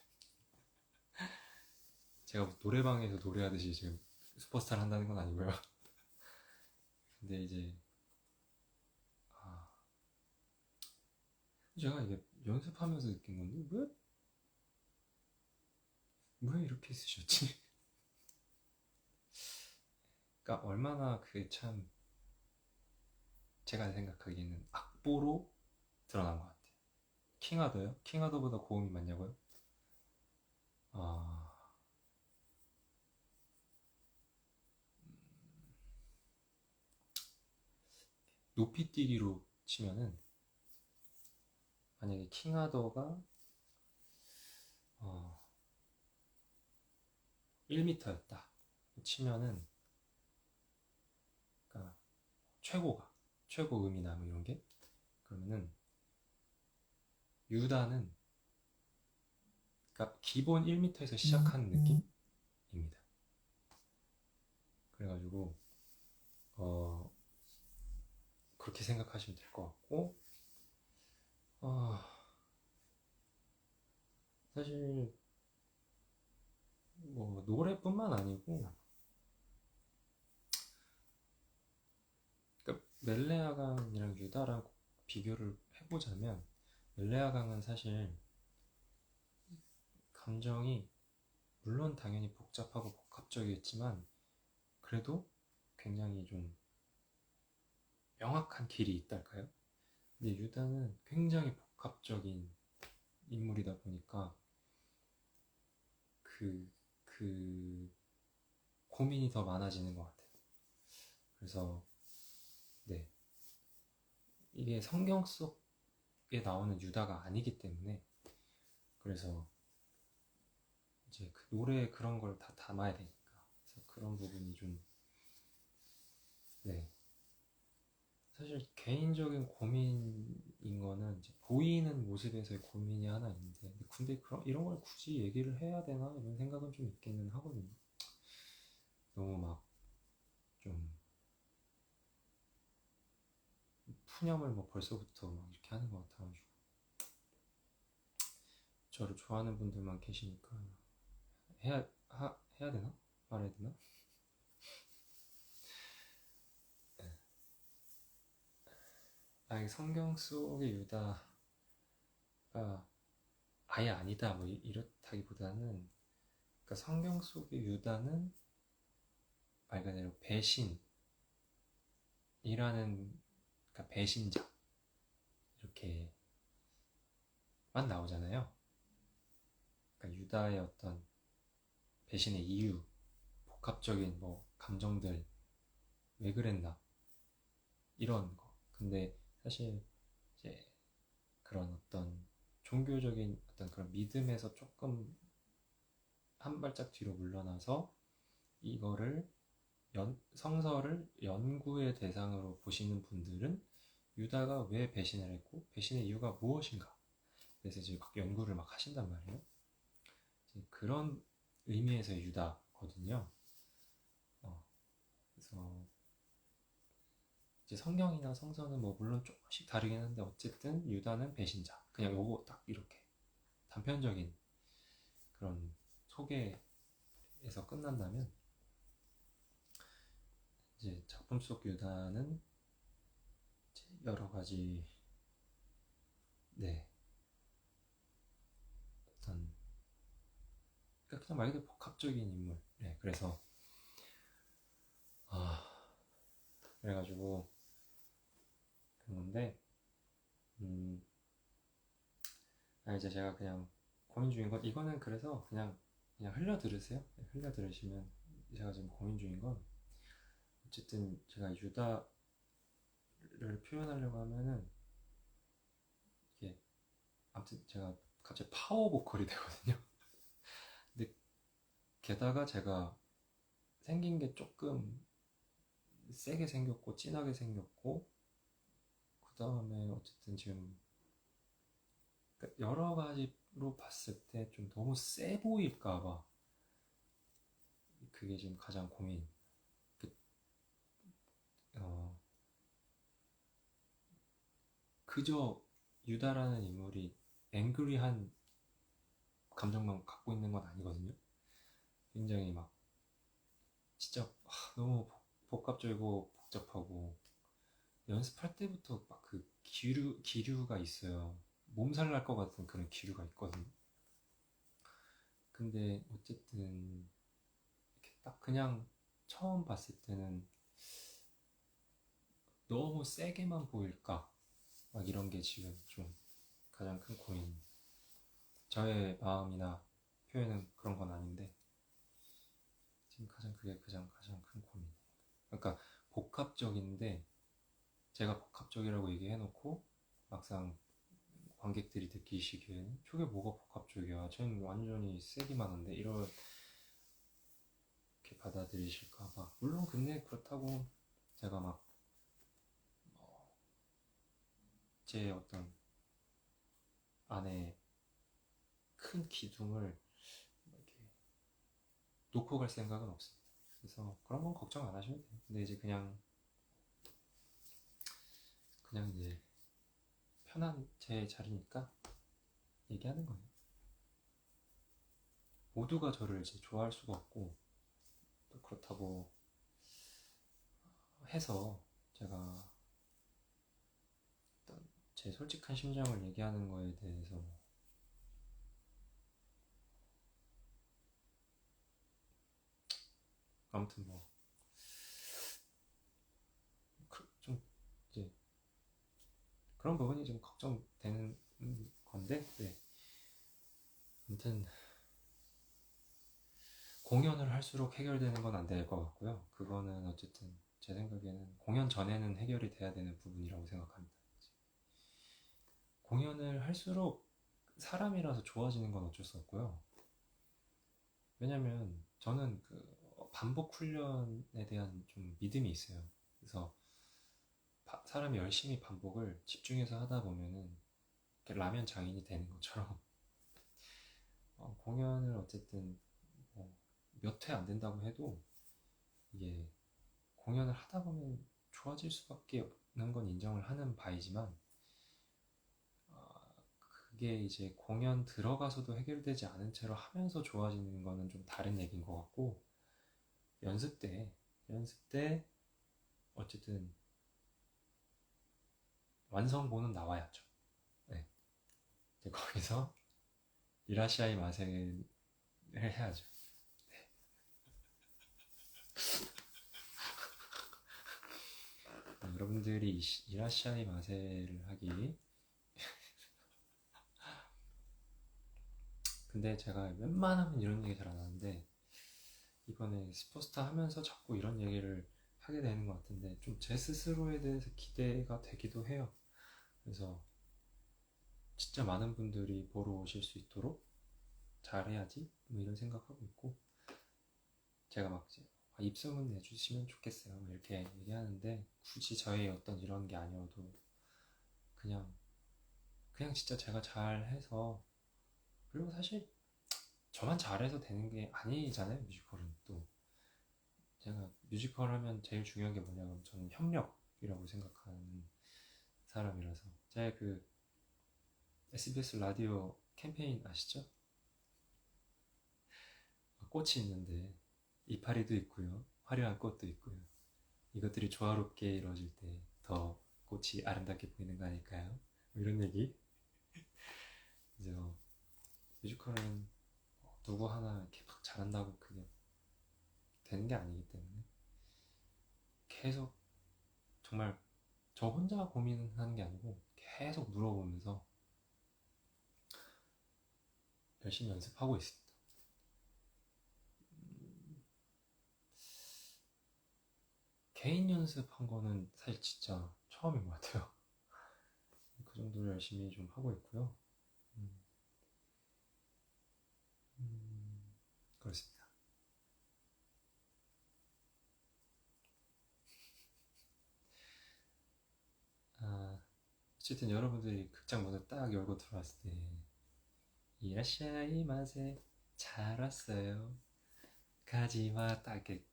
제가 노래방에서 노래하듯이 지금 슈퍼스타를 한다는 건 아니고요. 근데 이제 제가 이게 연습하면서 느낀 건데 왜 이렇게 쓰셨지? 그러니까 얼마나 그게 참 제가 생각하기에는 악보로 드러난 것 같아요. 킹하더요? 킹하더보다 고음이 맞냐고요? 아, 높이뛰기로 치면은 만약에 킹하더가 1m였다 치면은 그러니까 최고 음이나 뭐 이런 게 그러면은 유다는 그러니까 기본 1m에서 시작하는 느낌입니다. 그래가지고 그렇게 생각하시면 될 것 같고 사실 뭐 노래뿐만 아니고 그러니까 멜레아강이랑 유다랑 비교를 해보자면 멜레아강은 사실 감정이 물론 당연히 복잡하고 복합적이었지만 그래도 굉장히 좀 명확한 길이 있달까요? 근데 유다는 굉장히 복합적인 인물이다 보니까 그 고민이 더 많아지는 것 같아요. 그래서 네, 이게 성경 속에 나오는 유다가 아니기 때문에 그래서 이제 그 노래에 그런 걸 다 담아야 되니까 그래서 그런 부분이 좀 네, 사실 개인적인 고민인 거는 이제 보이는 모습에서의 고민이 하나 있는데 근데 이런 걸 굳이 얘기를 해야 되나 이런 생각은 좀 있기는 하거든요. 너무 막 좀 푸념을 뭐 벌써부터 막 이렇게 하는 것 같아가지고 저를 좋아하는 분들만 계시니까 해야 되나? 말해야 되나? 성경 속의 유다가 아예 아니다 뭐 이렇다기보다는 그러니까 성경 속의 유다는 말 그대로 배신이라는 그러니까 배신자 이렇게만 나오잖아요. 그러니까 유다의 어떤 배신의 이유, 복합적인 뭐 감정들 왜 그랬나 이런 거. 근데 사실 이제 그런 어떤 종교적인 어떤 그런 믿음에서 조금 한 발짝 뒤로 물러나서 이거를 성서를 연구의 대상으로 보시는 분들은 유다가 왜 배신을 했고 배신의 이유가 무엇인가 그래서 이제 막 연구를 막 하신단 말이에요. 그런 의미에서의 유다거든요. 그래서 이제 성경이나 성서는 뭐 물론 조금씩 다르긴 한데 어쨌든 유다는 배신자. 그냥 요거 딱 이렇게 단편적인 그런 소개에서 끝난다면 이제 작품 속 유다는 이제 여러 가지 네 어떤 그러니까 그냥 말 그대로 복합적인 인물. 네 그래서 아 그래가지고 그런데 이제 제가 그냥 고민 중인 건 이거는 그래서 그냥 흘려 들으세요. 흘려 들으시면 제가 지금 고민 중인 건 어쨌든 제가 유다를 표현하려고 하면은 이게 아무튼 제가 갑자기 파워 보컬이 되거든요. 근데 게다가 제가 생긴 게 조금 세게 생겼고 진하게 생겼고 그 다음에 어쨌든 지금 여러 가지로 봤을 때 좀 너무 세 보일까봐 그게 지금 가장 고민. 그, 어, 그저 유다라는 인물이 앵그리한 감정만 갖고 있는 건 아니거든요. 굉장히 막 진짜 너무 복합적이고 복잡하고 연습할 때부터 막 그 기류가 있어요. 몸살 날 것 같은 그런 기류가 있거든요. 근데 어쨌든 이렇게 딱 그냥 처음 봤을 때는 너무 세게만 보일까? 막 이런 게 지금 좀 가장 큰 고민. 저의 마음이나 표현은 그런 건 아닌데 지금 그게 가장 큰 고민. 그러니까 복합적인데 제가 복합적이라고 얘기해놓고 막상 관객들이 느끼시기에는 저게 뭐가 복합적이야? 쟤는 완전히 세기만 한데 이렇게 받아들이실까봐. 물론 근데 그렇다고 제가 막 제 어떤 안에 큰 기둥을 이렇게 놓고 갈 생각은 없습니다. 그래서 그런 건 걱정 안 하셔도 돼요. 근데 이제 그냥 이제 편한 제 자리니까 얘기하는 거예요. 모두가 저를 이제 좋아할 수가 없고 또 그렇다고 해서 제가 어떤 제 솔직한 심정을 얘기하는 거에 대해서 아무튼 뭐 그런 부분이 좀 걱정되는 건데, 네. 아무튼 공연을 할수록 해결되는 건 안 될 것 같고요. 그거는 어쨌든 제 생각에는 공연 전에는 해결이 돼야 되는 부분이라고 생각합니다. 공연을 할수록 사람이라서 좋아지는 건 어쩔 수 없고요. 왜냐면 저는 그 반복 훈련에 대한 좀 믿음이 있어요. 그래서 사람이 열심히 반복을 집중해서 하다 보면은 라면 장인이 되는 것처럼 공연을 어쨌든 몇 회 안 된다고 해도 이게 공연을 하다 보면 좋아질 수밖에 없는 건 인정을 하는 바이지만 그게 이제 공연 들어가서도 해결되지 않은 채로 하면서 좋아지는 거는 좀 다른 얘기인 것 같고 연습 때 어쨌든 완성본은 나와야죠. 네. 이제 거기서 이라시아이 마세를 해야죠. 여러분들이 이라시아이 마세를 하기 근데 제가 웬만하면 이런 얘기 잘 안 하는데 이번에 스포스타 하면서 자꾸 이런 얘기를 하게 되는 것 같은데 좀 제 스스로에 대해서 기대가 되기도 해요. 그래서 진짜 많은 분들이 보러 오실 수 있도록 잘해야지 뭐 이런 생각하고 있고 제가 막 이제 입소문 내주시면 좋겠어요 이렇게 얘기하는데 굳이 저의 어떤 이런 게 아니어도 그냥 진짜 제가 잘해서 그리고 사실 저만 잘해서 되는 게 아니잖아요. 뮤지컬은 또 제가 뮤지컬 하면 제일 중요한 게 뭐냐면 저는 협력이라고 생각하는 사람이라서 제가 그 SBS 라디오 캠페인 아시죠? 꽃이 있는데 이파리도 있고요 화려한 꽃도 있고요 이것들이 조화롭게 이루어질 때 더 꽃이 아름답게 보이는 거 아닐까요? 뭐 이런 얘기 이제 뮤지컬은 누구 하나 이렇게 막 잘한다고 그게 되는 게 아니기 때문에 계속 정말 저 혼자 고민하는 게 아니고 계속 물어보면서 열심히 연습하고 있습니다. 개인 연습한 거는 사실 진짜 처음인 것 같아요. 그 정도로 열심히 좀 하고 있고요. 음, 그렇습니다. 아, 어쨌든 여러분들이 극장 문을 딱 열고 들어왔을 때 이라시아이 맛에 잘 왔어요. 가지마 딱 이렇게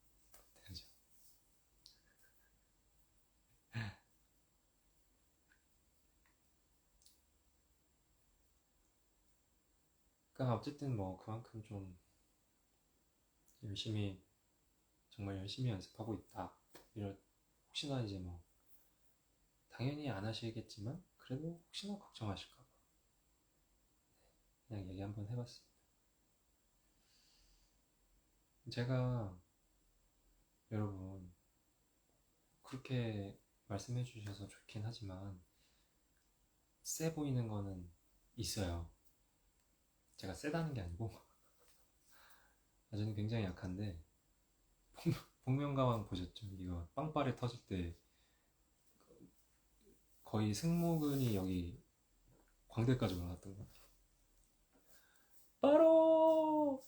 되죠. 그러니까 어쨌든 뭐 그만큼 좀 열심히 정말 열심히 연습하고 있다. 이런 혹시나 이제 뭐 당연히 안 하시겠지만 그래도 혹시나 걱정하실까봐 그냥 얘기 한번 해봤습니다. 제가 여러분 그렇게 말씀해 주셔서 좋긴 하지만 세 보이는 거는 있어요. 제가 세다는 게 아니고 저는 굉장히 약한데 복면가왕 보셨죠? 이거 빵빠레 터질 때 거의 승모근이 여기 광대까지 올라갔던 거 바로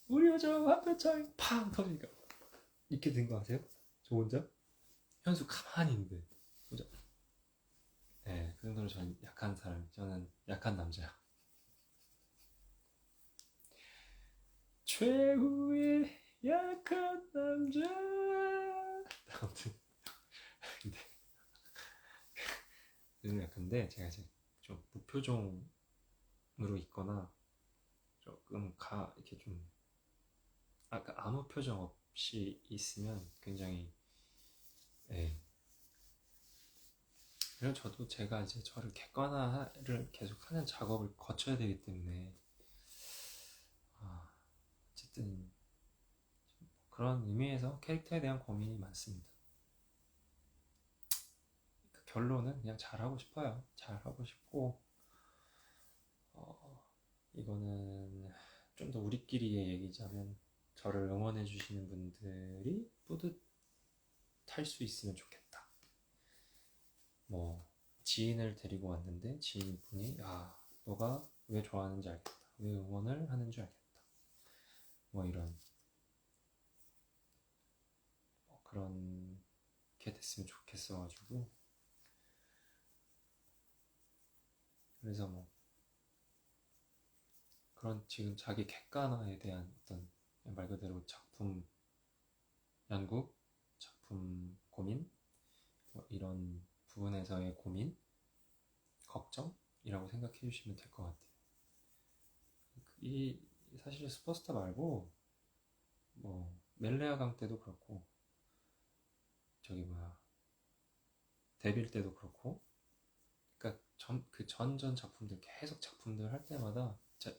우리 요정 한표창 팡 터지니까 이렇게 된 거 아세요? 저 혼자? 현수 가만히 있는데 혼자 네, 그 정도로 저는 약한 사람 저는 약한 남자야 최후의 약한 남자 아무튼 근데 요즘 약한데 제가 이제 좀 무표정으로 있거나 조금 이렇게 좀 아까 아무 표정 없이 있으면 굉장히 네. 그래서 저도 제가 이제 저를 객관화를 계속 하는 작업을 거쳐야 되기 때문에 어쨌든 그런 의미에서 캐릭터에 대한 고민이 많습니다. 결론은 그냥 잘하고 싶어요. 잘하고 싶고, 이거는 좀 더 우리끼리의 얘기자면 저를 응원해 주시는 분들이 뿌듯할 수 있으면 좋겠다. 뭐 지인을 데리고 왔는데 지인분이 너가 왜 좋아하는지 알겠다. 왜 응원을 하는 줄 알겠다. 뭐 이런 그런 게 됐으면 좋겠어가지고 그래서 뭐 그런 지금 자기 객관화에 대한 어떤 말 그대로 작품 연구, 작품 고민 뭐 이런 부분에서의 고민, 걱정이라고 생각해 주시면 될 것 같아요. 이 사실 슈퍼스타 말고 뭐 멜레아강 때도 그렇고 저기 뭐야 데빌 때도 그렇고 그러니까 그 전전 작품들 계속 작품들 할 때마다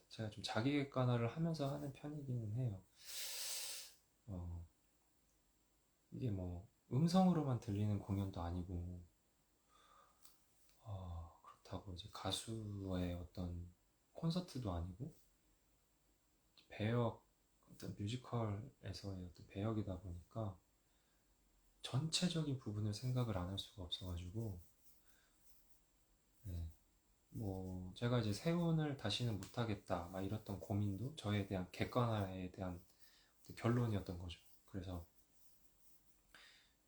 제가 좀 자기 객관화를 하면서 하는 편이기는 해요. 이게 뭐 음성으로만 들리는 공연도 아니고 그렇다고 이제 가수의 어떤 콘서트도 아니고 배역 어떤 뮤지컬에서의 어떤 배역이다 보니까 전체적인 부분을 생각을 안 할 수가 없어가지고 네. 뭐 제가 이제 세운을 다시는 못하겠다 막 이랬던 고민도 저에 대한 객관화에 대한 결론이었던 거죠. 그래서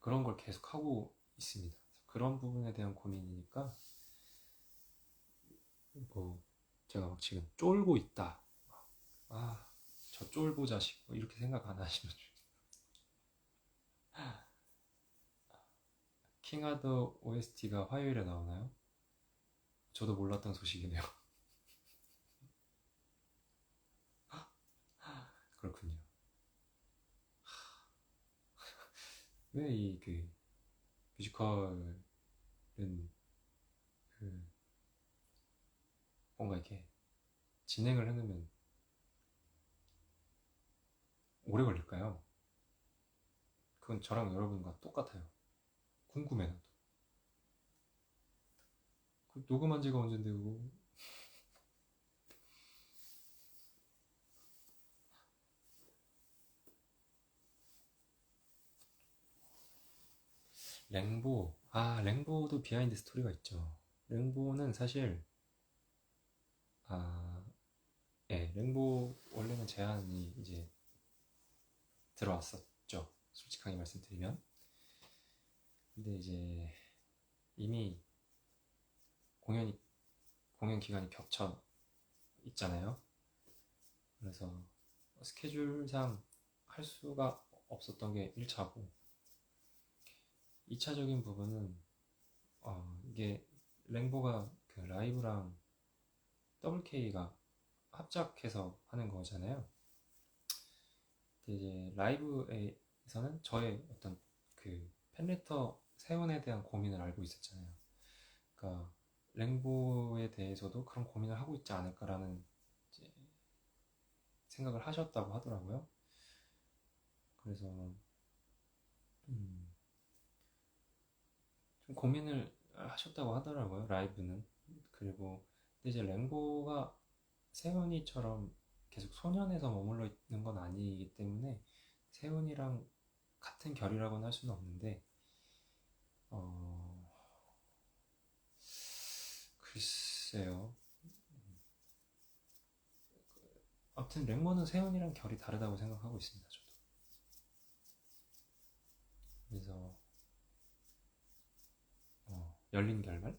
그런 걸 계속 하고 있습니다. 그런 부분에 대한 고민이니까 뭐 제가 막 지금 쫄고 있다. 저 쫄보 자식 뭐 이렇게 생각 안 하시면 킹하드 OST가 화요일에 나오나요? 저도 몰랐던 소식이네요. 그렇군요. 왜 이 그 뮤지컬은 그 뭔가 이렇게 진행을 해놓으면 오래 걸릴까요? 그건 저랑 여러분과 똑같아요. 궁금해 나도. 그 녹음한 지가 언젠데 그거. 랭보도 비하인드 스토리가 있죠. 랭보는 사실 아, 랭보 원래는 제안이 이제 들어왔었죠. 솔직하게 말씀드리면. 근데 이제 이미 공연이 공연 기간이 겹쳐 있잖아요. 그래서 스케줄상 할 수가 없었던 게 1차고 2차적인 부분은 이게 랭보가 그 라이브랑 WK가 합작해서 하는 거잖아요. 근데 이제 라이브에서는 저의 어떤 그 팬레터 세운에 대한 고민을 알고 있었잖아요. 그러니까 랭보에 대해서도 그런 고민을 하고 있지 않을까라는 이제 생각을 하셨다고 하더라고요. 그래서 좀 고민을 하셨다고 하더라고요. 라이브는. 그리고 근데 이제 랭보가 세훈이처럼 계속 소년에서 머물러 있는 건 아니기 때문에 세훈이랑 같은 결이라고는 할 수는 없는데 어... 글쎄요. 아무튼 랭모는 세훈이랑 결이 다르다고 생각하고 있습니다. 저도. 그래서 열린 결말?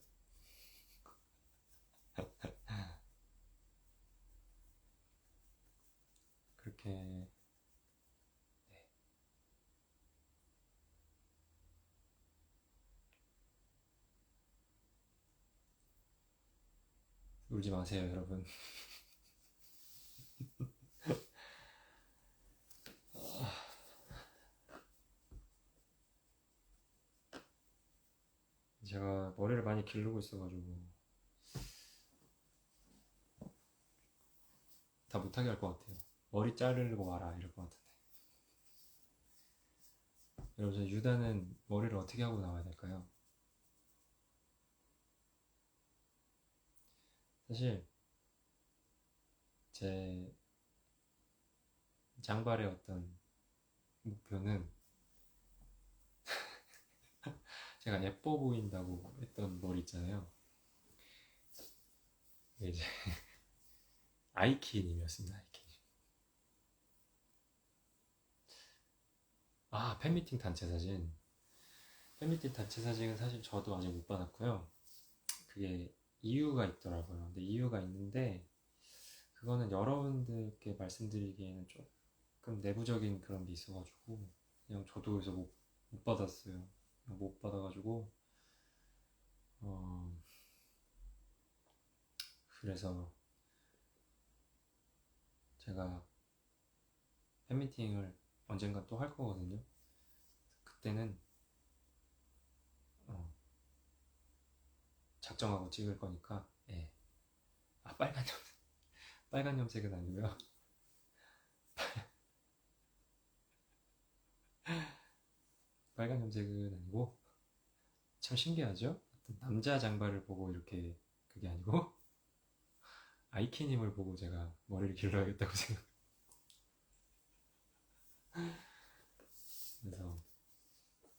그렇게 네. 울지 마세요, 여러분. 제가 머리를 많이 기르고 있어가지고 다 못하게 할 것 같아요. 머리 자르고 와라 이럴 것 같은데. 여러분, 유다는 머리를 어떻게 하고 나와야 될까요? 사실 제 장발의 어떤 목표는 제가 예뻐 보인다고 했던 머리 있잖아요. 이게 이제 아이키님이었습니다. 아이키님. 아, 팬미팅 단체 사진. 팬미팅 단체 사진은 사실 저도 아직 못 받았고요. 그게 이유가 있더라고요. 근데 이유가 있는데 그거는 여러분들께 말씀드리기에는 조금 내부적인 그런 게 있어가지고 그냥 저도 그래서 못 받았어요. 못 받아가지고 어, 그래서 제가 팬미팅을 언젠가 또 할 거거든요. 그때는 어, 작정하고 찍을 거니까. 예. 아, 빨간 염색은 아니고요. 빨간 염색은 아니고 참 신기하죠? 어떤 남자 장발을 보고 이렇게 그게 아니고 아이키님을 보고 제가 머리를 길러야겠다고 생각. 그래서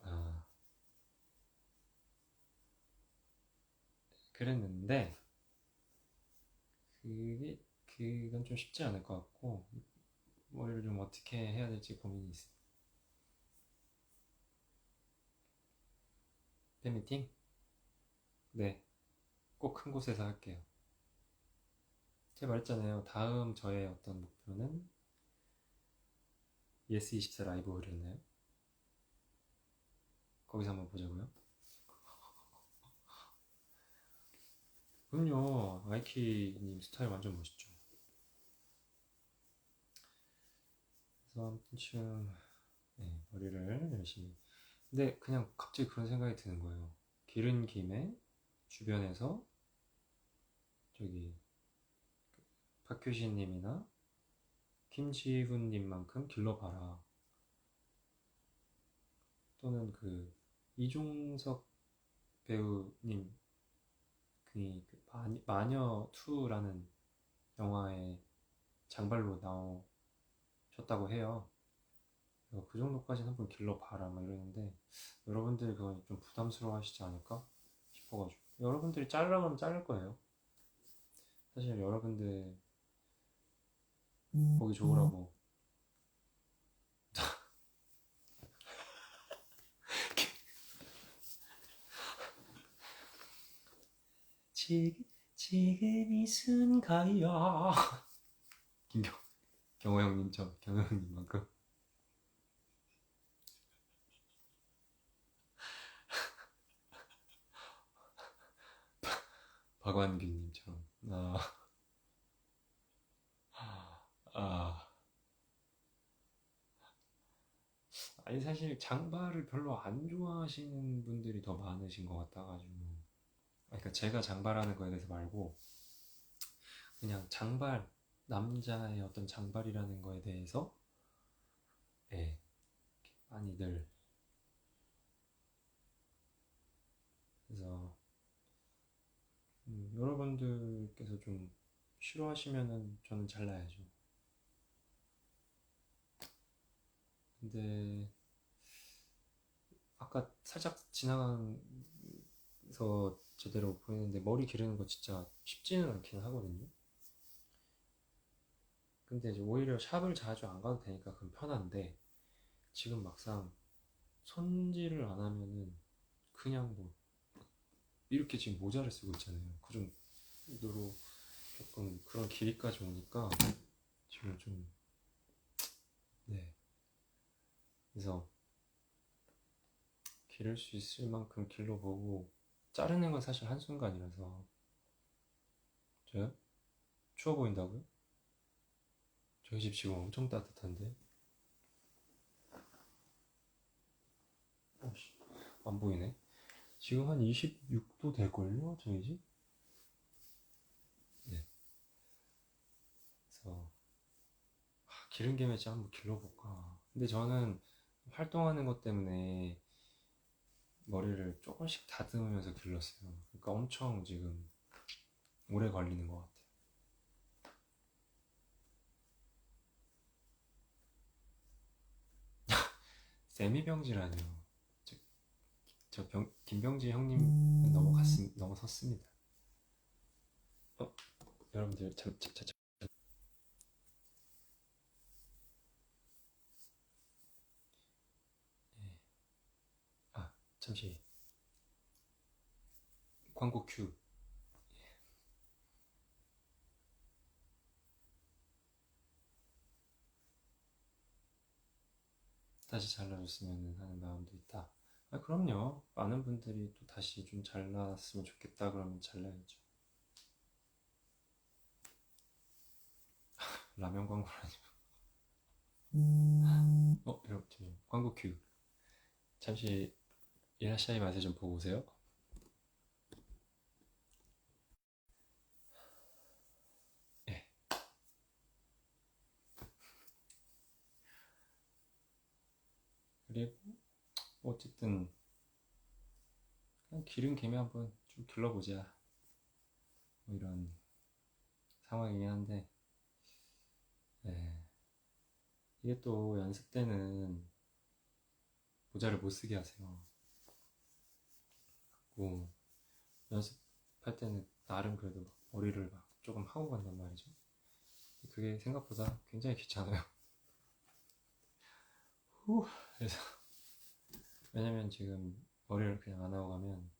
아, 그랬는데 그게 그건 좀 쉽지 않을 것 같고 머리를 좀 어떻게 해야 될지 고민이 있어요. 팬미팅? 네, 꼭 큰 곳에서 할게요. 제가 말했잖아요. 다음 저의 어떤 목표는 예스24 라이브 홀이었나요? 거기서 한번 보자고요. 그럼요. 아이키님 스타일 완전 멋있죠. 그래서 아무튼 네, 머리를 열심히. 근데 그냥 갑자기 그런 생각이 드는 거예요. 기른 김에 주변에서 저기 박효신님이나 김지훈님만큼 길러봐라. 또는 그 이종석 배우님 그 마녀2라는 영화에 장발로 나오셨다고 해요. 그 정도까지는 한번 길러봐라 막 이러는데 여러분들이 그건 좀 부담스러워 하시지 않을까 싶어가지고 여러분들이 자르라면 자를 거예요. 사실 여러분들 보기 좋으라고. 지금 지금 이 순간이야. 경호 형님 저 경호 형님만큼. 박완규님처럼. 아, 아니 사실 장발을 별로 안 좋아하시는 분들이 더 많으신 것 같아가지고. 그러니까 제가 장발하는 거에 대해서 말고 그냥 장발 남자의 어떤 장발이라는 거에 대해서 예, 많이들. 그래서 여러분들께서 좀 싫어하시면은 저는 잘라야죠. 근데 아까 살짝 지나가서 제대로 보이는데 머리 기르는 거 진짜 쉽지는 않긴 하거든요. 근데 이제 오히려 샵을 자주 안 가도 되니까 그건 편한데 지금 막상 손질을 안 하면은 그냥 뭐 이렇게 지금 모자를 쓰고 있잖아요. 그 정도로 조금 그런 길이까지 오니까 지금 좀 네. 그래서 기를 수 있을 만큼 길러보고 자르는 건 사실 한순간이라서. 저요? 추워 보인다고요? 저희 집 지금 엄청 따뜻한데? 어씨, 안 보이네. 지금 한 26도 될걸요? 저희 집? 네. 그래서 기른 김에 진짜 한번 길러볼까. 근데 저는 활동하는 것 때문에 머리를 조금씩 다듬으면서 길렀어요. 그러니까 엄청 지금 오래 걸리는 것 같아요. 세미병지라뇨. 저, 김병지 형님 넘어섰습니다. 여러분들 예. 잠시 광고 큐. 다시 잘라줬으면 하는 마음도 있다. 그럼요. 많은 분들이 또 다시 좀 잘났으면 좋겠다 그러면 잘라야죠. 라면 광고라니. 여러분 광고 큐. 잠시 이라샤이 맛에 좀 보고 오세요. 예. 그리고 어쨌든 그냥 기른 김에 한번 좀 둘러보자. 뭐 이런 상황이긴 한데, 네. 이게 또 연습 때는 모자를 못 쓰게 하세요. 뭐 연습할 때는 나름 그래도 막 머리를 막 조금 하고 간단 말이죠. 그게 생각보다 굉장히 귀찮아요. 그래서 왜냐면 지금 머리를 그냥 안 하고 가면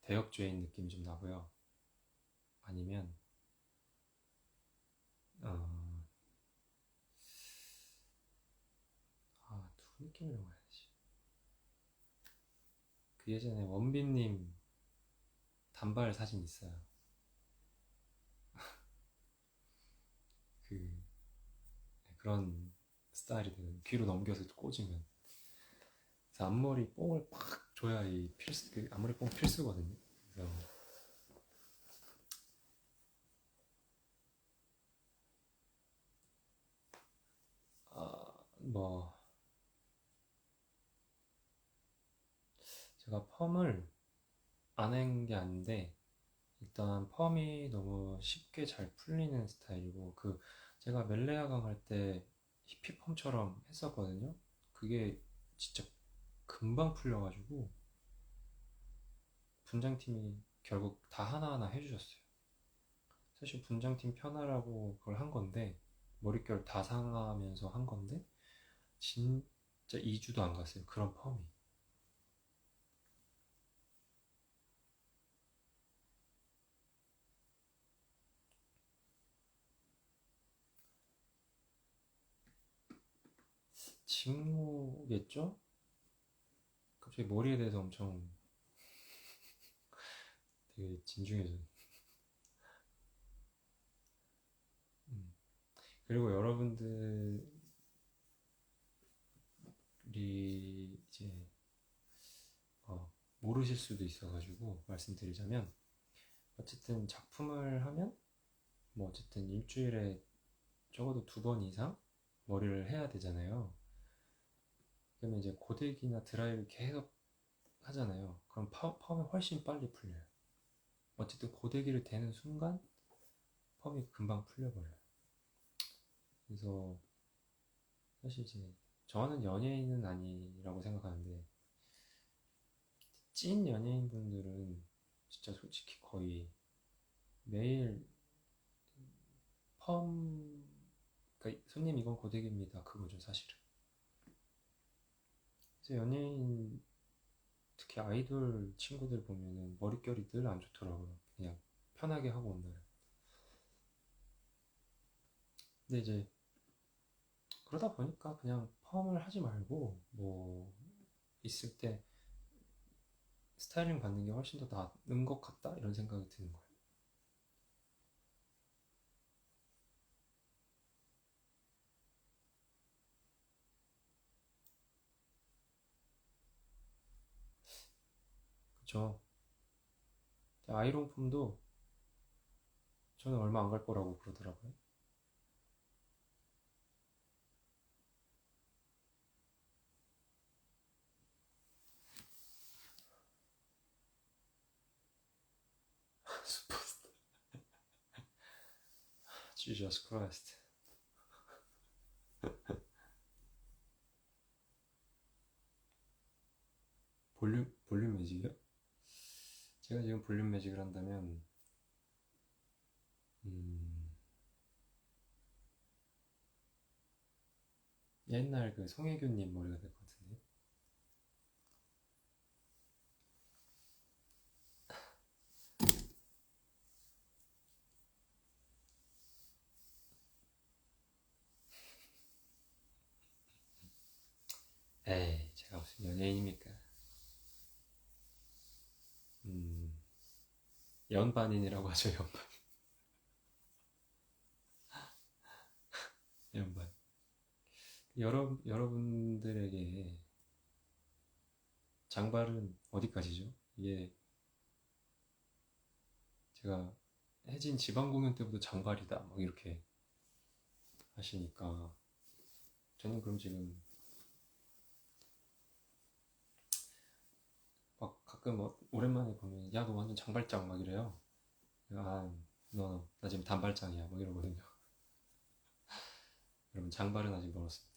대역죄인 느낌이 좀 나고요. 아니면 어, 누구 느낌이라고 해야지. 그 예전에 원빈님 단발 사진 있어요. 그 그런 스타일이 되는 귀로 넘겨서 꽂으면 그래서 앞머리 뽕을 팍 줘야 이 필수 그 앞머리 뽕 필수거든요. 그래서 뭐 제가 펌을 안 한 게 아닌데 일단 펌이 너무 쉽게 잘 풀리는 스타일이고 제가 멜레아강 할 때 히피펌처럼 했었거든요. 그게 진짜 금방 풀려가지고 분장팀이 결국 다 하나하나 해주셨어요. 사실 분장팀 편하라고 그걸 한 건데 머릿결 다 상하면서 한 건데 진짜 2주도 안 갔어요. 그런 펌이. 직무겠죠? 갑자기 머리에 대해서 엄청 되게 진중해져요. 음. 그리고 여러분들이 이제 모르실 수도 있어가지고 말씀드리자면 어쨌든 작품을 하면 뭐 어쨌든 일주일에 적어도 2번 이상 머리를 해야 되잖아요. 그러면 이제 고데기나 드라이를 계속 하잖아요. 그럼 펌이 훨씬 빨리 풀려요. 어쨌든 고데기를 대는 순간 펌이 금방 풀려버려요. 그래서 사실 이제 저는 연예인은 아니라고 생각하는데 찐 연예인분들은 진짜 솔직히 거의 매일 펌 그러니까 손님 이건 고데기입니다 그거죠 사실은. 그래서 연예인 특히 아이돌 친구들 보면은 머릿결이 늘 안 좋더라고요. 그냥 편하게 하고 온다요. 근데 이제 그러다 보니까 그냥 펌을 하지 말고 뭐 있을 때 스타일링 받는 게 훨씬 더 나은 것 같다 이런 생각이 드는 거예요. 그쵸? 아이롱 폼도 저는 얼마 안 갈 거라고 그러더라고요. 슈퍼스타. Jesus Christ. 볼륨 매직이요? 제가 지금 볼륨 매직을 한다면 옛날 그 송혜교님 머리가 될 것 같은데. 에이, 제가 무슨 연예인입니까? 연반인이라고 하죠, 연반. 연반. 여러분들에게 장발은 어디까지죠? 이게 제가 해진 지방 공연 때부터 장발이다 막 이렇게 하시니까 저는 그럼 지금 막 가끔 오랜만에 보면 야 너 완전 장발장 막 이래요. 아, 나 지금 단발장이야 막 이러거든요. 여러분 장발은 아직 멀었습니다.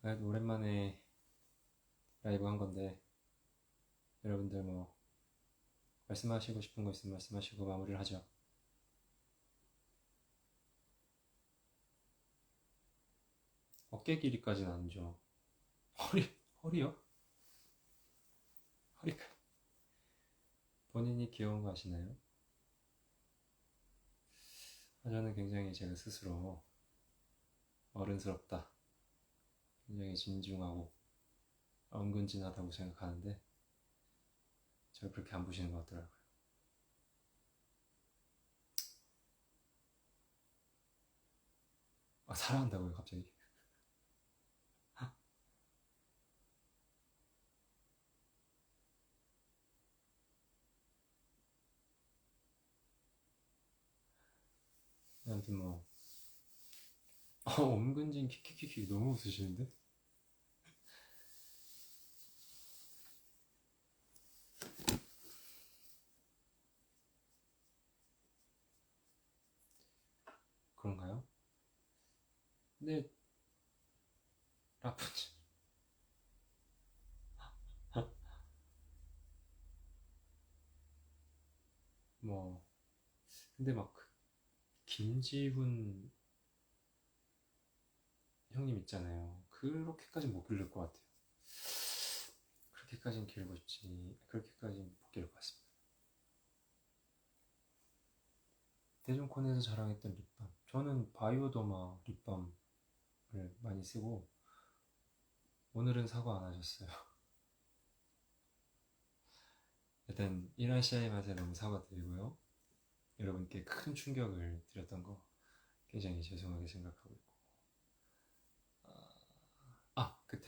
그래도 오랜만에 라이브 한 건데 여러분들 뭐 말씀하시고 싶은 거 있으면 말씀하시고 마무리를 하죠. 어깨 길이까지는 아니죠. 허리요? 허리가 본인이 귀여운 거 아시나요? 저는 굉장히 제가 스스로 어른스럽다, 굉장히 진중하고 은근진하다고 생각하는데 저를 그렇게 안 보시는 것 같더라고요. 사랑한다고요 갑자기? 아무튼 뭐 엄근진 키키키키 너무 웃으시는데? 그런가요? 근데 라푼젤 뭐 근데 막 김지훈 형님 있잖아요. 그렇게까지 못 기를 것 같아요. 그렇게까지는 기르고 싶지, 그렇게까지는 못 기를 것 같습니다. 대중콘에서 자랑했던 립밤, 저는 바이오더마 립밤을 많이 쓰고 오늘은 사과 안 하셨어요. 일단 이라시아의 맛에 너무 사과드리고요. 여러분께 큰 충격을 드렸던 거 굉장히 죄송하게 생각하고 있고, 그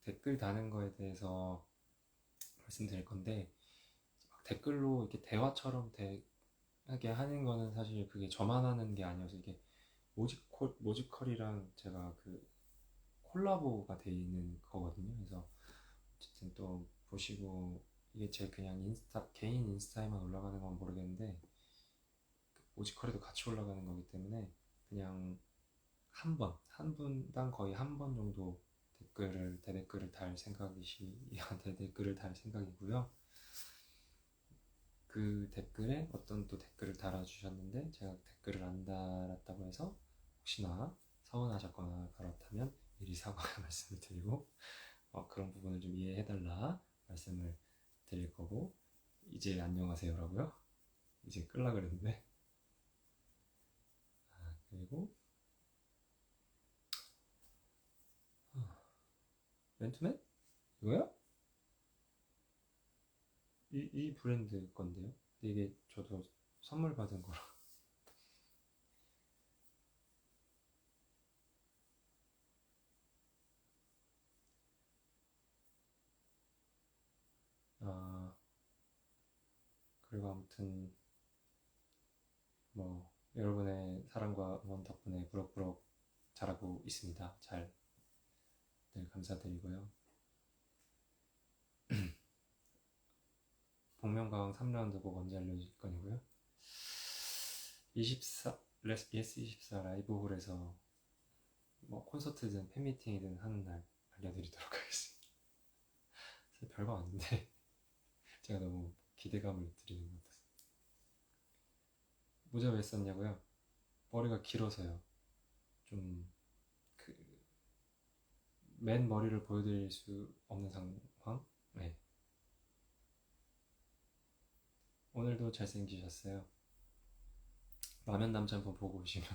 댓글 다는 거에 대해서 말씀드릴 건데, 막 댓글로 이렇게 대화처럼 하게 하는 거는 사실 그게 저만 하는 게 아니어서, 이게 모지컬이랑 제가 그 콜라보가 돼 있는 거거든요. 그래서 어쨌든 또 보시고, 이게 제 그냥 개인 인스타에만 올라가는 건 모르겠는데 모지컬에도 같이 올라가는 거기 때문에 그냥 한 분당 거의 한 번 정도 대댓글을 달 대댓글을 달 생각이고요. 그 댓글에 어떤 또 댓글을 달아주셨는데 제가 댓글을 안 달았다고 해서 혹시나 서운하셨거나 그렇다면 미리 사과 말씀을 드리고, 그런 부분을 좀 이해해달라 말씀을 드릴 거고, 이제 안녕하세요라고요? 이제 끌라 그랬는데. 그리고 맨투맨? 이거요? 이 브랜드 건데요. 근데 이게 저도 선물 받은 거라. 아, 그리고 아무튼 뭐 여러분의 사랑과 응원 덕분에 부럭부럭 잘하고 있습니다. 잘 늘 감사드리고요. 복면가왕 3라운드 곡 언제 알려줄 거냐고요? 24 라이브홀에서 뭐 콘서트든 팬미팅이든 하는 날 알려드리도록 하겠습니다. 별거 아닌데 제가 너무 기대감을 드리는 것 같아서. 모자 왜 썼냐고요? 머리가 길어서요. 좀 맨 머리를 보여드릴 수 없는 상황? 네. 오늘도 잘생기셨어요. 라면 남자 한번 보고 오시면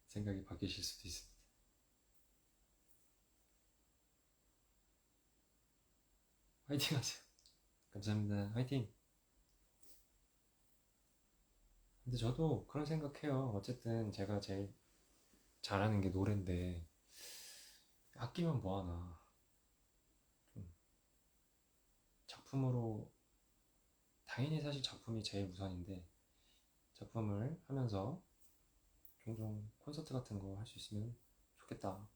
생각이 바뀌실 수도 있습니다. 화이팅 하세요. 감사합니다. 화이팅! 근데 저도 그런 생각해요. 어쨌든 제가 제일 잘하는 게 노래인데 아끼면 뭐하나. 좀 작품으로, 당연히 사실 작품이 제일 우선인데 작품을 하면서 종종 콘서트 같은 거 할 수 있으면 좋겠다.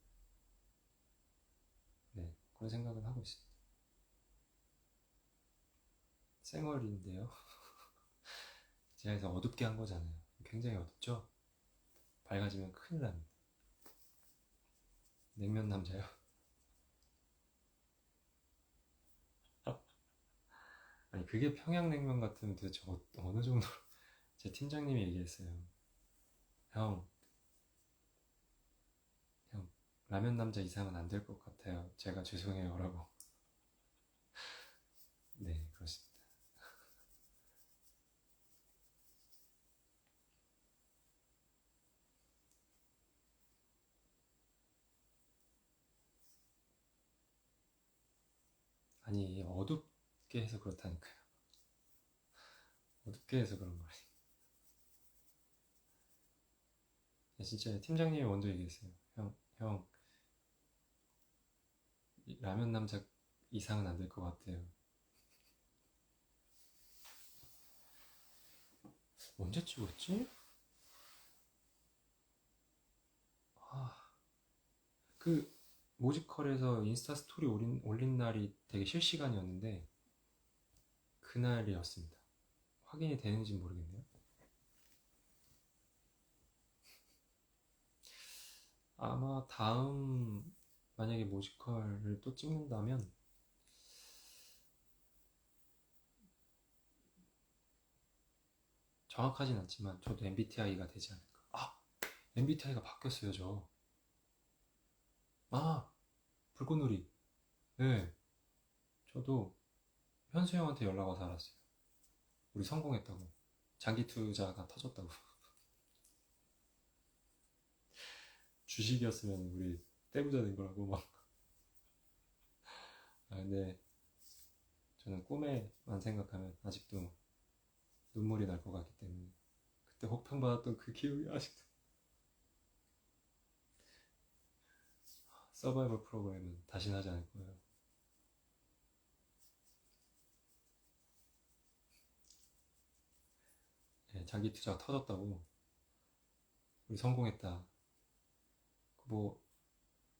네, 그런 생각은 하고 있습니다. 쌩얼인데요. 제가 해서 어둡게 한 거잖아요. 굉장히 어둡죠? 밝아지면 큰일 납니다. 냉면 남자요? 아니 그게 평양냉면 같으면 도대체 어느 정도. 제 팀장님이 얘기했어요. 형, 형 라면 남자 이상은 안 될 것 같아요. 제가 죄송해요 라고. 네, 그렇습니다. 아니 어둡게 해서 그렇다니까요. 어둡게 해서 그런 거예요. 진짜 팀장님이 먼저 얘기했어요. 형 라면 남자 이상은 안 될 것 같아요. 언제 찍었지? 그 모지컬에서 인스타 스토리 올린 날이 되게 실시간이었는데 그날이었습니다. 확인이 되는지 모르겠네요. 아마 다음, 만약에 모지컬을 또 찍는다면 정확하진 않지만 저도 MBTI가 되지 않을까. MBTI가 바뀌었어요. 불꽃놀이. 네, 저도 현수 형한테 연락 와서 알았어요. 우리 성공했다고. 장기 투자가 터졌다고. 주식이었으면 우리 떼부자 된 거라고 막. 근데 저는 꿈에만 생각하면 아직도 눈물이 날 것 같기 때문에 그때 혹평받았던 그 기억이 아직도. 서바이벌 프로그램은 다시는 하지 않을 거예요. 네, 장기 투자가 터졌다고. 우리 성공했다. 뭐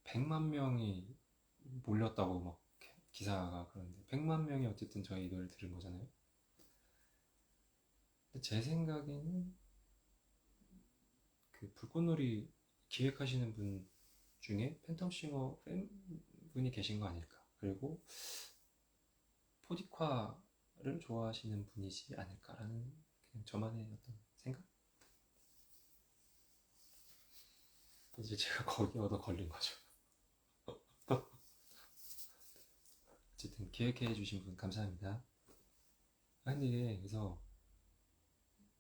100만 명이 몰렸다고 막 기사가 그런데 100만 명이 어쨌든 저희 노래를 들은 거잖아요. 근데 제 생각에는 그 불꽃놀이 기획하시는 분 중에 팬텀싱어 팬분이 계신 거 아닐까. 그리고 포디콰를 좋아하시는 분이지 않을까라는 그냥 저만의 어떤 생각? 이제 제가 거기 얻어 걸린 거죠. 어쨌든 기획해 주신 분 감사합니다. 근데 이게 그래서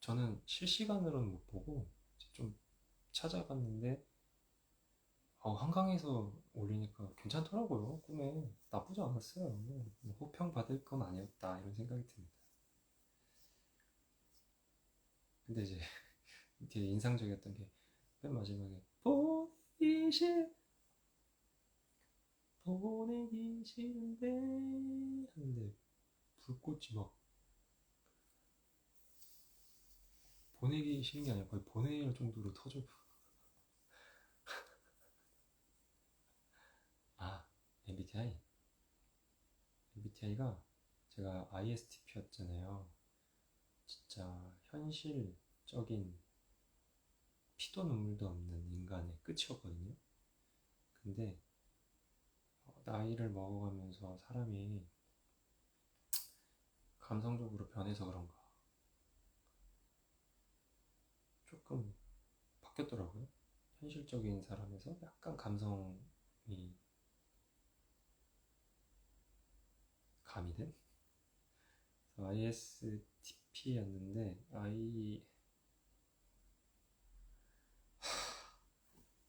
저는 실시간으로는 못 보고 좀 찾아봤는데 한강에서 올리니까 괜찮더라고요. 꿈에 나쁘지 않았어요. 뭐 호평 받을 건 아니었다 이런 생각이 듭니다. 근데 이제 되게 인상적이었던 게 맨 마지막에 보내기 싫은데 하는데 불꽃이 막 보내기 싫은 게 아니라 거의 보낼 정도로 터져. MBTI가 제가 ISTP였잖아요. 진짜 현실적인 피도 눈물도 없는 인간의 끝이었거든요. 근데 나이를 먹어가면서 사람이 감성적으로 변해서 그런가 조금 바뀌었더라고요. 현실적인 사람에서 약간 감성이 가미된 ISTP였는데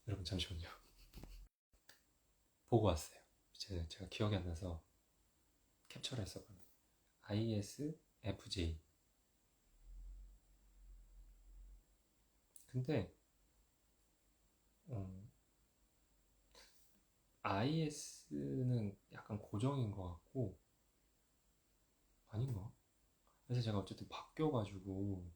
여러분 잠시만요. 보고 왔어요. 제가 기억이 안 나서 캡처를 했었거든요. ISFJ. 근데 IS는 약간 고정인 것 같고 아닌가? 그래서 제가 어쨌든 바뀌어가지고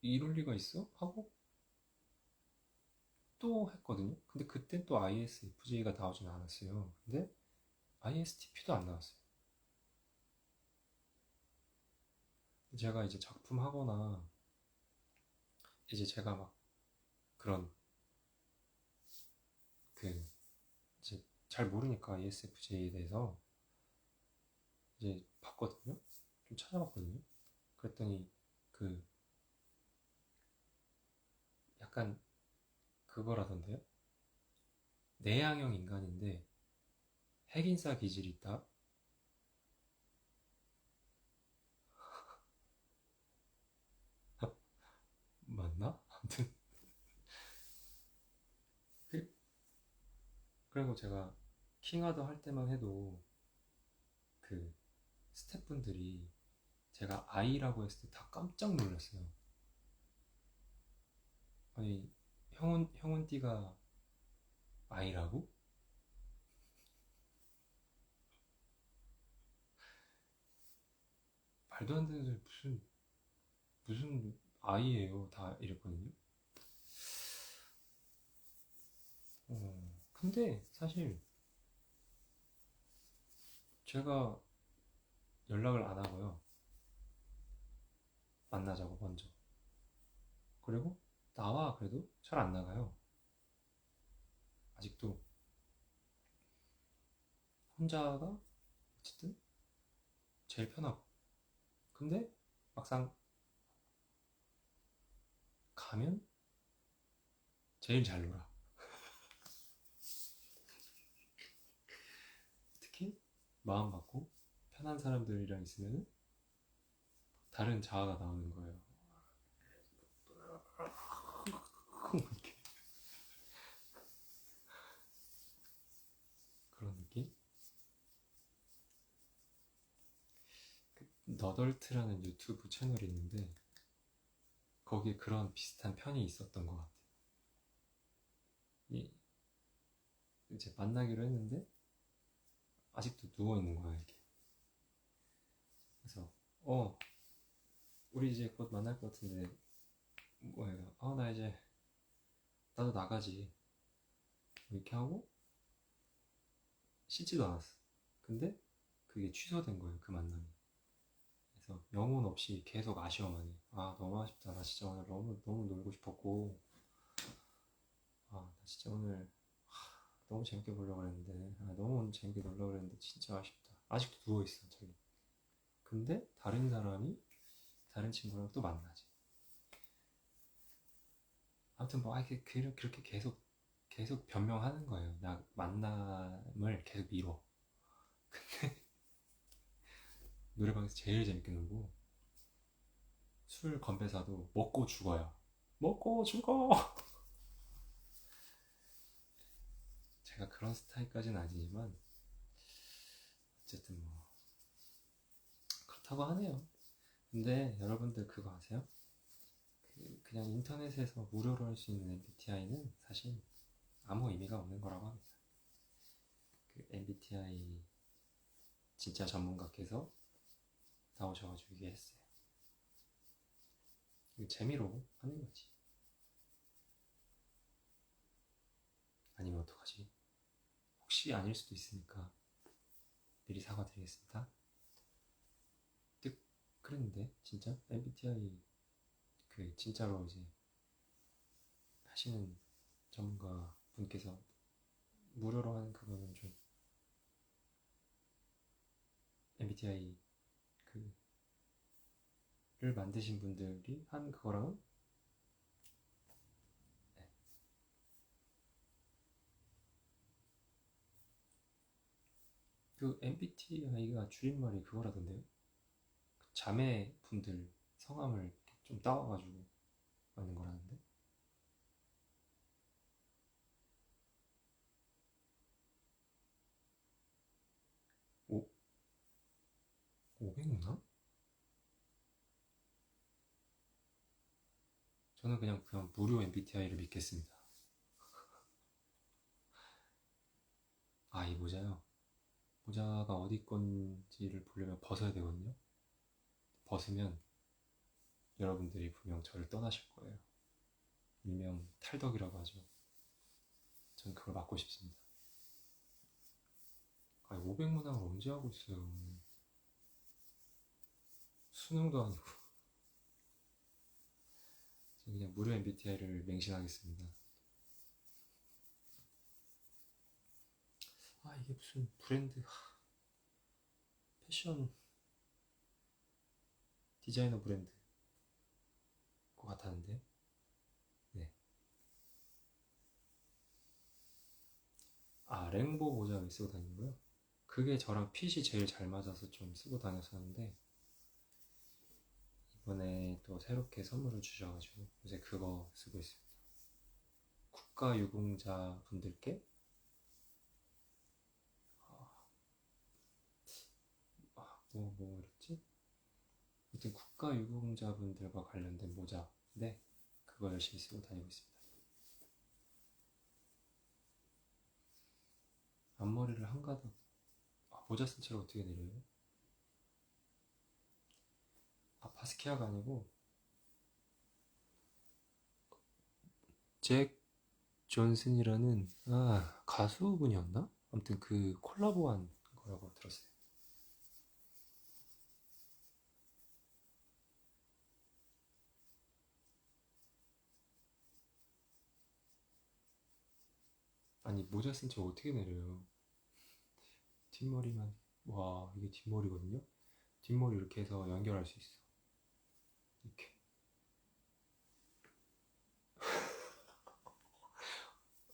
이럴 리가 있어? 하고 또 했거든요. 근데 그때 또 ISFJ가 나오진 않았어요. 근데 ISTP도 안 나왔어요. 제가 이제 작품 하거나 이제 제가 막 그런 이제 잘 모르니까 ISFJ에 대해서 이제 봤거든요. 좀 찾아봤거든요. 그랬더니 그 약간 그거라던데요. 내향형 인간인데 핵인싸 기질이 있다. 맞나? 아무튼 그리고 제가 킹하더 할 때만 해도 그 스태프분들이 제가 아이라고 했을 때 다 깜짝 놀랐어요. 아니 형은 띠가 아이라고? 말도 안 되는 소리 무슨 아이예요 다 이랬거든요. 근데 사실 제가 연락을 안 하고요. 만나자고 먼저. 그리고 나와 그래도 잘 안 나가요. 아직도 혼자가 어쨌든 제일 편하고. 근데 막상 가면 제일 잘 놀아. 특히 마음 맞고 편한 사람들이랑 있으면 다른 자아가 나오는 거예요. 그런 느낌? 너덜트라는 유튜브 채널이 있는데 거기에 그런 비슷한 편이 있었던 것 같아요. 이제 만나기로 했는데 아직도 누워 있는 거야 이렇게. 그래서 우리 이제 곧 만날 것 같은데 뭐예요? 나 이제 나도 나가지 이렇게 하고 씻지도 않았어. 근데 그게 취소된 거예요 그 만남이. 그래서 영혼 없이 계속 아쉬워만 해. 너무 아쉽다. 나 진짜 오늘 너무 너무 놀고 싶었고 나 진짜 오늘 너무 재밌게 보려고 했는데 너무 오늘 재밌게 놀려고 했는데 진짜 아쉽다. 아직도 누워있어 저기. 근데 다른 사람이 다른 친구랑 또 만나지. 아무튼 뭐 그렇게 계속 변명하는 거예요. 나 만남을 계속 미뤄. 노래방에서 제일 재밌게 놀고 술 건배사도 먹고 죽어요. 먹고 죽어. 제가 그런 스타일까지는 아니지만 어쨌든 뭐 그렇다고 하네요. 근데 여러분들 그거 아세요? 그냥 인터넷에서 무료로 할 수 있는 MBTI는 사실 아무 의미가 없는 거라고 합니다. 그 MBTI 진짜 전문가께서 나오셔가지고 얘기했어요. 재미로 하는 거지. 아니면 어떡하지? 혹시 아닐 수도 있으니까 미리 사과드리겠습니다. 그랬는데 진짜 MBTI 그 진짜로 이제 하시는 전문가 분께서 무료로 하는 그거는 좀 MBTI 그를 만드신 분들이 한 그거랑은 네. 그 MBTI가 줄임말이 그거라던데요. 그 자매 분들 성함을 좀 따와가지고 만든 거라는데. 오 500문화? 저는 그냥 무료 MBTI를 믿겠습니다. 아, 이 모자요. 모자가 어디 건지를 보려면 벗어야 되거든요. 벗으면 여러분들이 분명 저를 떠나실 거예요. 일명 탈덕이라고 하죠. 전 그걸 막고 싶습니다. 아, 500문항을 언제 하고 있어요? 수능도 아니고. 저 그냥 무료 MBTI를 맹신하겠습니다. 아, 이게 무슨 브랜드 패션 디자이너 브랜드 것 같았는데. 네. 아, 랭보 모자를 쓰고 다니고요. 그게 저랑 핏이 제일 잘 맞아서 좀 쓰고 다녔었는데 이번에 또 새롭게 선물을 주셔가지고 요새 그거 쓰고 있습니다. 국가유공자 분들께 뭐 이랬지? 아무튼 국가유공자 분들과 관련된 모자인데 그거 열심히 쓰고 다니고 있습니다. 앞머리를 한 가닥 모자 쓴 채로 어떻게 내려요? 아, 바스키아가 아니고 잭 존슨이라는 가수분이었나? 아무튼 그 콜라보한 거라고 들었어요. 아니 모자 쓴 채 어떻게 내려요? 뒷머리만 와 이게 뒷머리거든요? 뒷머리 이렇게 해서 연결할 수 있어. 이렇게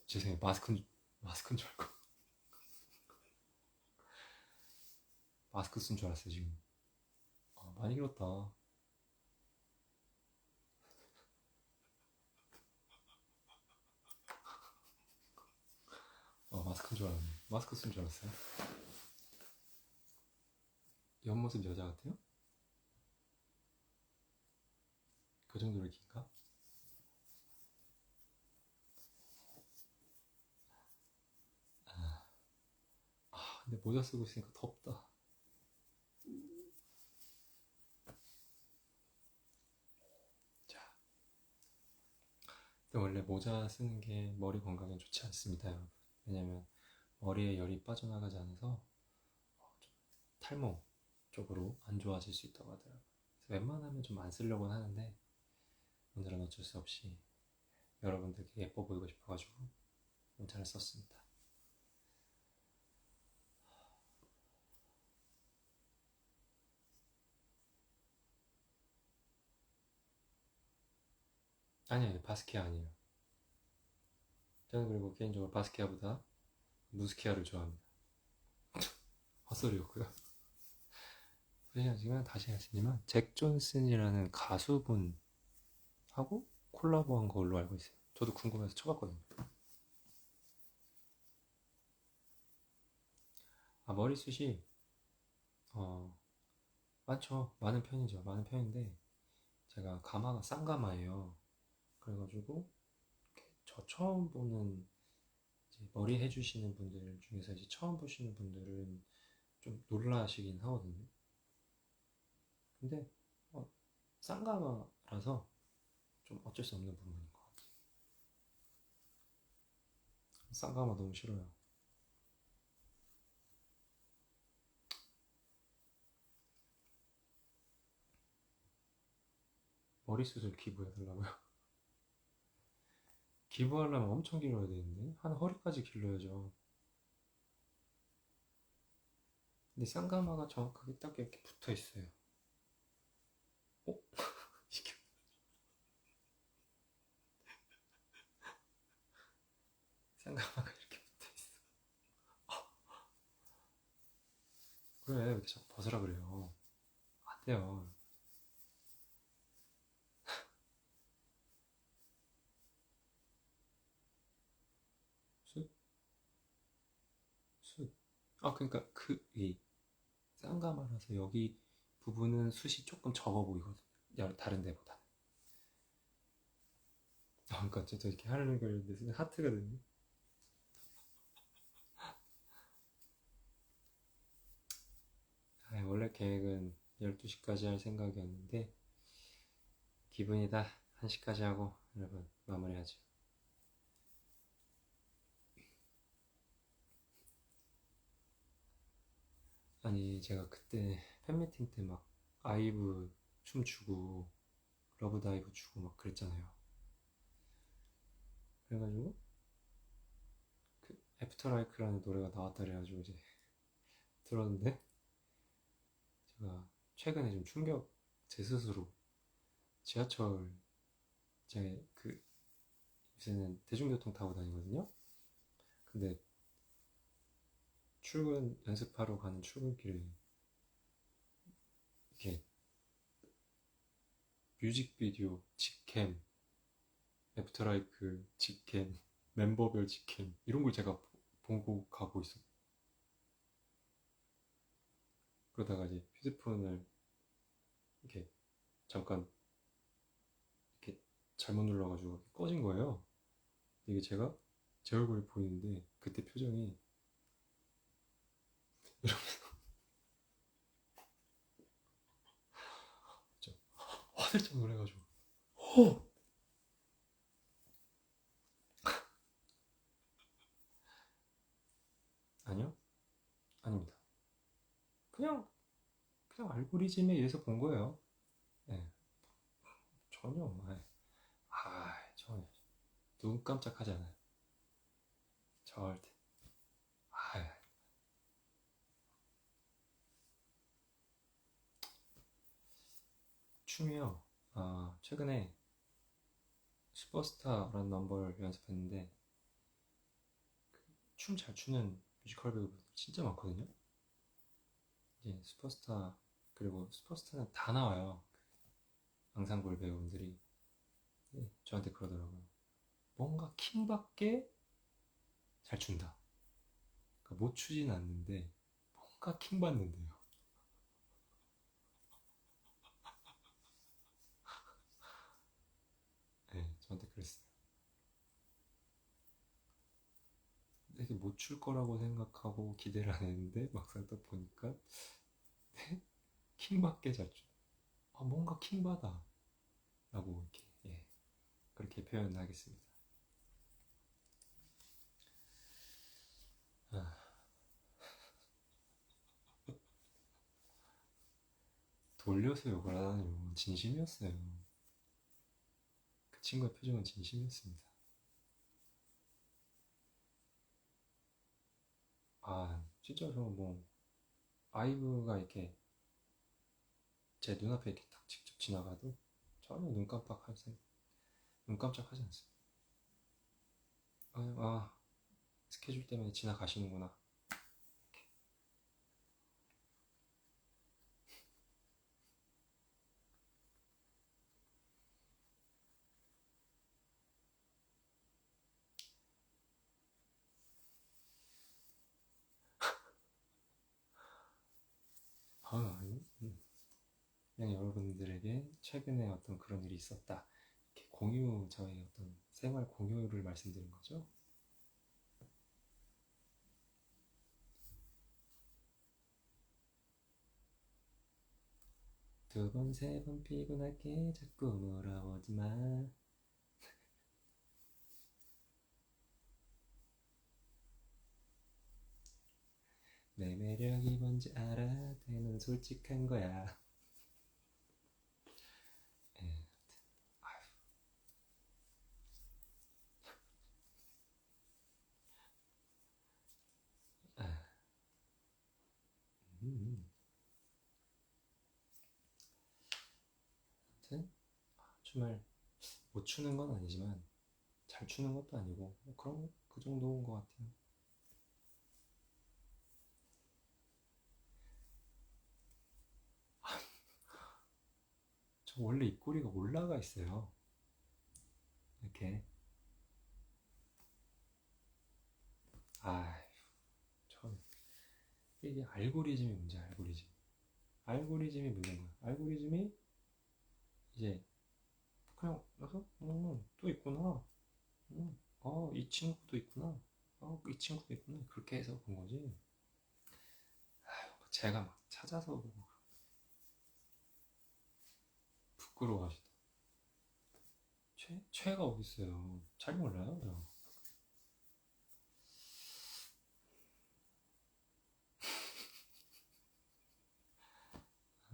죄송해요. 마스크인 줄 알고 마스크 쓴 줄 알았어요 지금. 많이 길었다. 마스크인 줄 알았네. 마스크 쓴 줄 알았어요. 옆모습 여자 같아요? 그 정도로 긴가? 근데 모자 쓰고 있으니까 덥다. 자, 근데 원래 모자 쓰는 게 머리 건강에 좋지 않습니다, 여러분. 왜냐면 머리에 열이 빠져나가지 않아서 탈모 쪽으로 안 좋아질 수 있다고 하더라고요. 그래서 웬만하면 좀 안 쓰려고는 하는데 오늘은 어쩔 수 없이 여러분들께 예뻐 보이고 싶어가지고 모자를 썼습니다. 아니에요, 바스키아 아니에요. 저는 그리고 개인적으로 바스키아보다 무스키아를 좋아합니다. 헛소리였고요. 지금 다시 하시지만 잭 존슨이라는 가수분하고 콜라보한 걸로 알고 있어요. 저도 궁금해서 쳐봤거든요. 머리숱이 많죠. 많은 편이죠. 많은 편인데 제가 가마가 쌍가마예요. 그래가지고 저 처음 보는 이제 머리 해주시는 분들 중에서 이제 처음 보시는 분들은 좀 놀라시긴 하거든요. 근데 쌍가마라서 좀 어쩔 수 없는 부분인 것 같아요. 쌍가마 너무 싫어요. 머리숱을 기부해달라고요? 기부하려면 엄청 길어야 되는데 한 허리까지 길러야죠. 근데 쌍가마가 정확하게 딱 이렇게 붙어 있어요. 어? 이게 쌍가마가 이렇게 붙어 있어. 그래, 왜 이렇게 자꾸 벗으라 그래요? 안 돼요. 숱? 숱. 아, 그러니까 이 쌍가마라서 여기 부분은 숱이 조금 적어 보이거든요. 다른 데보다. 아, 그러니까 진짜 이렇게 하려고 했는데 하트가 됐네. 아, 원래 계획은 12시까지 할 생각이었는데 기분이다 1시까지 하고 여러분 마무리하죠. 아니 제가 그때 팬미팅 때 막 아이브 춤추고 러브다이브 추고 막 그랬잖아요. 그래가지고 그 애프터라이크라는 노래가 나왔다 그래가지고 이제 들었는데 제가 최근에 좀 충격 제 스스로 지하철 그 요새는 대중교통 타고 다니거든요. 근데 출근 연습하러 가는 출근길에 이렇게 뮤직비디오 직캠, 애프터라이크 직캠, 멤버별 직캠 이런 걸 제가 보고 가고 있어. 그러다가 이제 휴대폰을 이렇게 잠깐 이렇게 잘못 눌러가지고 꺼진 거예요. 이게 제가 제 얼굴이 보이는데 그때 표정이 진짜 화들짝 놀래가지고 아니요? 아닙니다. 그냥 알고리즘에 의해서 본 거예요. 네, 전혀 전혀 눈 깜짝하지 않아요. 절대. 아, 춤이요. 최근에 슈퍼스타라는 넘버를 연습했는데 춤 잘 추는 뮤지컬 배우들 진짜 많거든요. 이제 슈퍼스타 그리고 슈퍼스타는 다 나와요. 앙상블 배우분들이 네, 저한테 그러더라고요. 뭔가 킹밖에 잘 춘다. 그러니까 못 추진 않는데 뭔가 킹 받는데요. 네, 저한테 그랬어요. 되게 못 출 거라고 생각하고 기대를 안 했는데 막상 딱 보니까 킹밖에 잘 춘. 뭔가 킹 받아. 라고 이렇게 그렇게 표현하겠습니다. 아, 돌려서 욕을 하다니요. 진심이었어요. 그 친구의 표정은 진심이었습니다. 진짜 저 아이브가 이렇게 제 눈앞에 이렇게 딱 직접 지나가도 전혀 눈 깜짝하지 않습니다. 스케줄 때문에 지나가시는구나. 아니, 그냥 여러분들에게 최근에 어떤 그런 일이 있었다. 이렇게 저의 어떤 생활 공유를 말씀드린 거죠. 두 번, 세 번 피곤할게 자꾸 몰아오지 마. 내 매력이 뭔지 알아. 넌 솔직한 거야. 예, 아휴, 아, 음. 아무튼 춤을 못 추는 건 아니지만 잘 추는 것도 아니고 뭐 그런 그 정도인 것 같아요. 저 원래 입꼬리가 올라가 있어요. 이렇게. 아, 저 이게 알고리즘이 문제야. 알고리즘이 문제인 거야. 알고리즘이 이제 그냥 그래서 또 있구나. 이 친구도 있구나. 이 친구도 있구나. 그렇게 해서 본 거지. 제가 막 찾아서 보고 부끄러워하시다. 최가 어딨어요. 잘 몰라요. 저.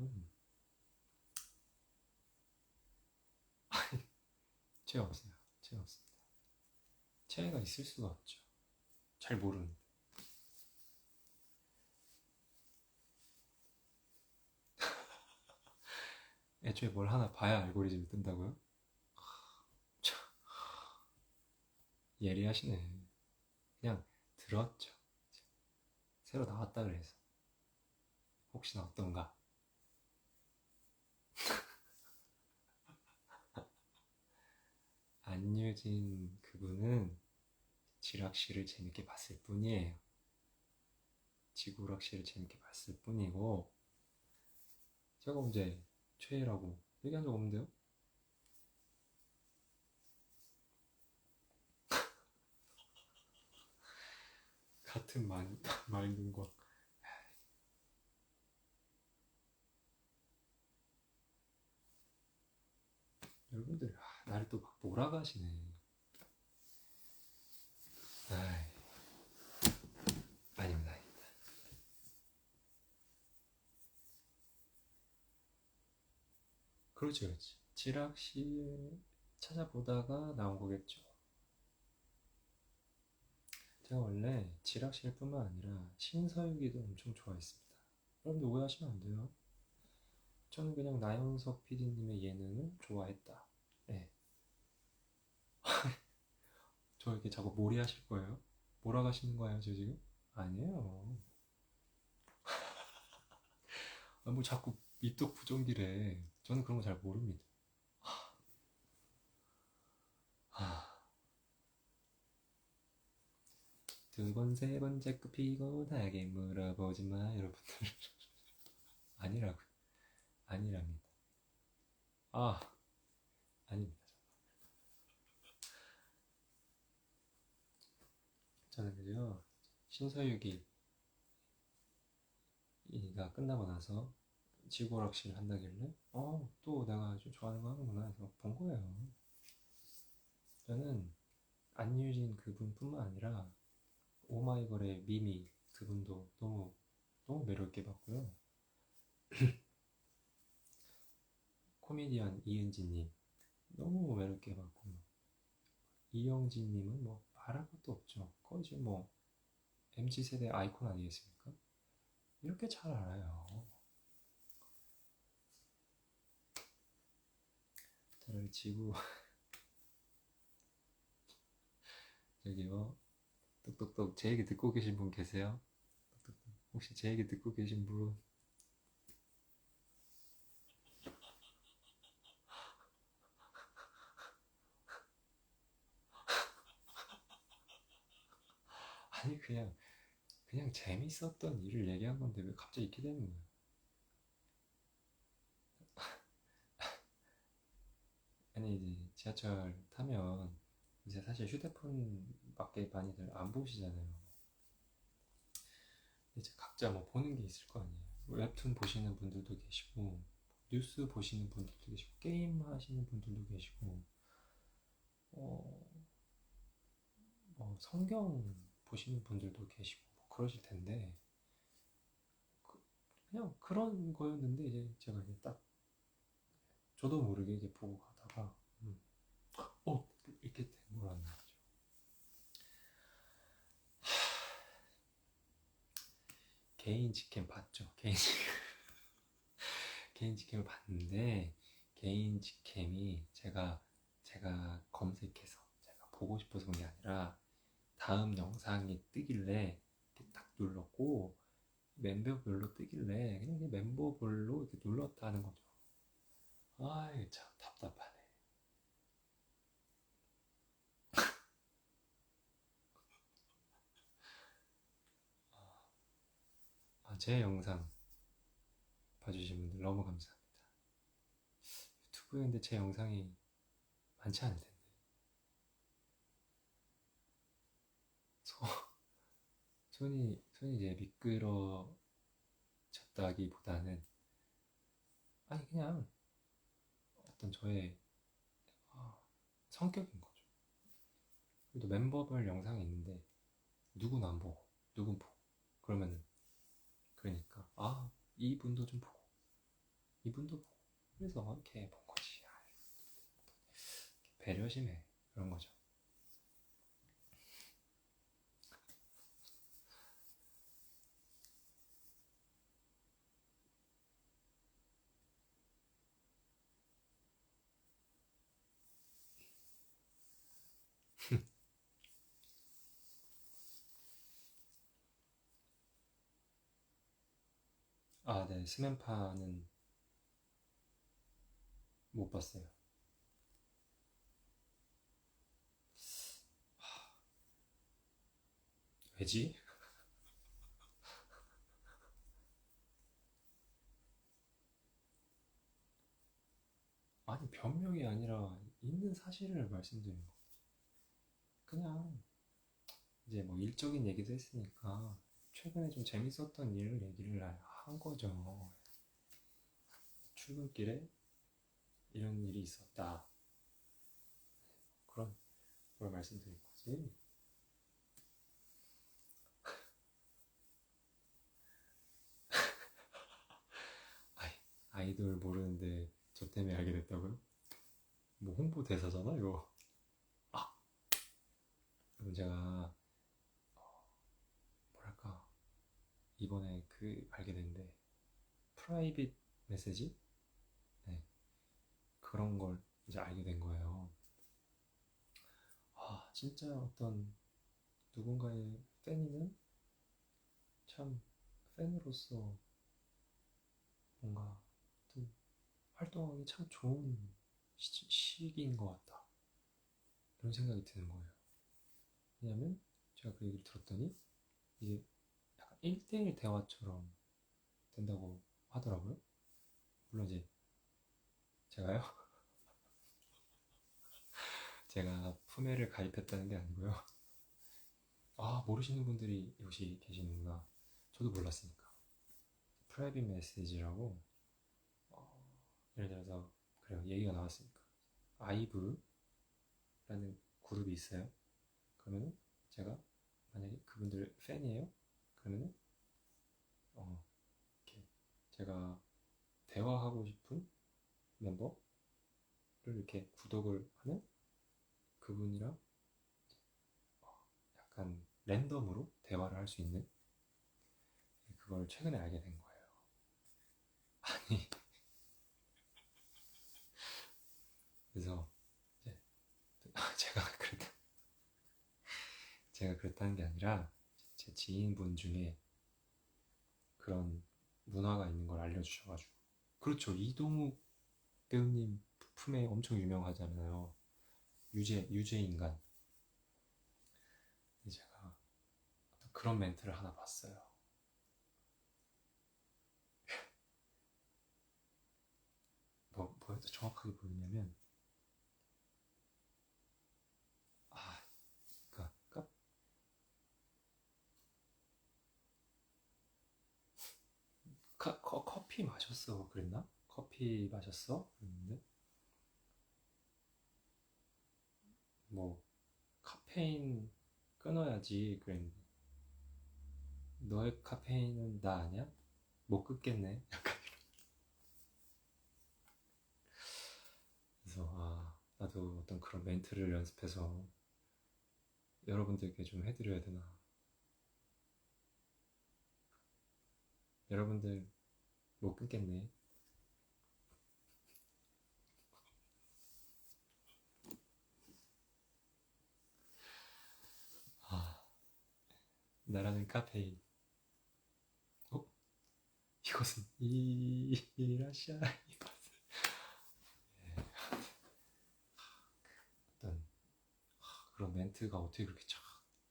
음, 최 없어요. 최 없습니다. 최애가 있을 수가 없죠. 잘 모르는데. 애초에 뭘 하나 봐야 알고리즘이 뜬다고요? 참, 예리하시네. 그냥 들었죠. 새로 나왔다 그래서. 혹시나 어떤가. 안유진 그분은 지락실을 재밌게 봤을 뿐이에요. 지구락실을 재밌게 봤을 뿐이고, 제가 언제 최애라고 얘기한 적 없는데요? 같은 말들과. 여러분들, 나를 또 막 몰아가시네. 아이, 아닙니다. 그렇지, 그렇지. 지락실 찾아보다가 나온 거겠죠. 제가 원래 지락실뿐만 아니라 신서유기도 엄청 좋아했습니다. 여러분들 오해하시면 안 돼요. 저는 그냥 나영석 PD님의 예능을 좋아했다. 네. 저 이렇게 자꾸 몰이하실 거예요? 몰아가시는 거예요, 저 지금? 아니에요. 뭐 자꾸 입덕 부정기래. 저는 그런 거 잘 모릅니다. 두 번, 세 번 자꾸 피곤하게 물어보지 마, 여러분들. 아니라고요. 아니랍니다. 아, 아닙니다. 저는 그죠. 신서유기가 끝나고 나서 지구오락실 한다길래, 또 내가 좀 좋아하는 거 하는구나 해서 본 거예요. 저는 안유진 그분뿐만 아니라 오마이걸의 미미 그분도 너무 너무 매력있게 봤고요. 코미디언 이은지님 너무 매력있게 봤고, 이영진님은 뭐 말할 것도 없죠. 거의 지금 뭐 MZ 세대 아이콘 아니겠습니까? 이렇게 잘 알아요. 차라리 지구 저기요, 똑똑똑 제 얘기 듣고 계신 분 계세요? 똑똑똑. 혹시 제 얘기 듣고 계신 분? 아니 그냥 재밌었던 일을 얘기한 건데 왜 갑자기 이렇게 되는 거예요? 아니 이제 지하철 타면 이제 사실 휴대폰밖에 많이들 안 보시잖아요. 이제 각자 뭐 보는 게 있을 거 아니에요. 웹툰 보시는 분들도 계시고, 뉴스 보시는 분들도 계시고, 게임 하시는 분들도 계시고, 어, 뭐 성경 보시는 분들도 계시고 뭐 그러실 텐데, 그냥 그런 거였는데 이제 제가 이제 딱 저도 모르게 이제 보고 가다가 이렇게 된 거라는 거죠. 개인 직캠 봤죠? 개인 직캠을 봤는데 개인 직캠이 제가 검색해서 제가 보고 싶어서 본 게 아니라 다음 영상이 뜨길래 이렇게 딱 눌렀고 멤버별로 뜨길래 그냥 멤버별로 이렇게 눌렀다는 거죠. 아이 참 답답하네. 제 영상 봐주신 분들 너무 감사합니다. 유튜브에 근데 제 영상이 많지 않을 텐데 소, 손이 이제 미끄러졌다기보다는 아니 그냥 어떤 저의 성격인 거죠. 그래도 멤버별 영상이 있는데 누군 안 보고 누군 보고 그러면은 그러니까 이분도 좀 보고 이분도 보고 그래서 이렇게 본 거지. 배려심에 그런 거죠. 네, 스맨파는 못 봤어요. 왜지? 아니 변명이 아니라 있는 사실을 말씀드린 거. 그냥 이제 뭐 일적인 얘기도 했으니까 최근에 좀 재밌었던 일을 얘기를 한 거죠. 출근길에 이런 일이 있었다. 그런 걸 말씀드린 거지. 아이, 아이돌 모르는데 저 때문에 알게 됐다고요? 뭐 홍보 대사잖아 이거. 아, 여러분 제가 뭐랄까 이번에 알게 됐는데 프라이빗 메시지? 네, 그런 걸 이제 알게 된 거예요. 진짜 어떤 누군가의 팬이면 참 팬으로서 뭔가 좀 활동하기 참 좋은 시기인 것 같다. 이런 생각이 드는 거예요. 왜냐면 제가 그 얘기를 들었더니 이게 약간 1대1 대화처럼 된다고 하더라고요. 물론 이제 제가요? 제가 품에를 가입했다는 게 아니고요. 모르시는 분들이 역시 계시는구나. 저도 몰랐으니까. 프라이빗 메시지라고 예를 들어서 그래요. 얘기가 나왔으니까 아이브라는 그룹이 있어요. 그러면은 제가 만약에 그분들 팬이에요. 그러면은 이렇게 제가 대화하고 싶은 멤버를 이렇게 구독을 하면 그분이랑 약간 랜덤으로 대화를 할 수 있는 그걸 최근에 알게 된 거예요. 아니 그래서 이제 제가 그랬다는 게 아니라 제 지인분 중에 그런 문화가 있는 걸 알려주셔가지고 그렇죠. 이동욱 배우님 품에 엄청 유명하잖아요. 유죄 인간. 제가 그런 멘트를 하나 봤어요. 뭐였다 정확하게 보였냐면 그러니까 커피 마셨어 그랬나? 커피 마셨어? 그랬는데 뭐 카페인 끊어야지 그랬는데 너의 카페인은 나 아니야? 못 끊겠네. 약간. 그래서 나도 어떤 그런 멘트를 연습해서 여러분들께 좀 해드려야 되나. 여러분들 못 끊겠네. 나라는 카페인. 이것은 이라샤. 이것은 어떤 그런 멘트가 어떻게 그렇게 쫙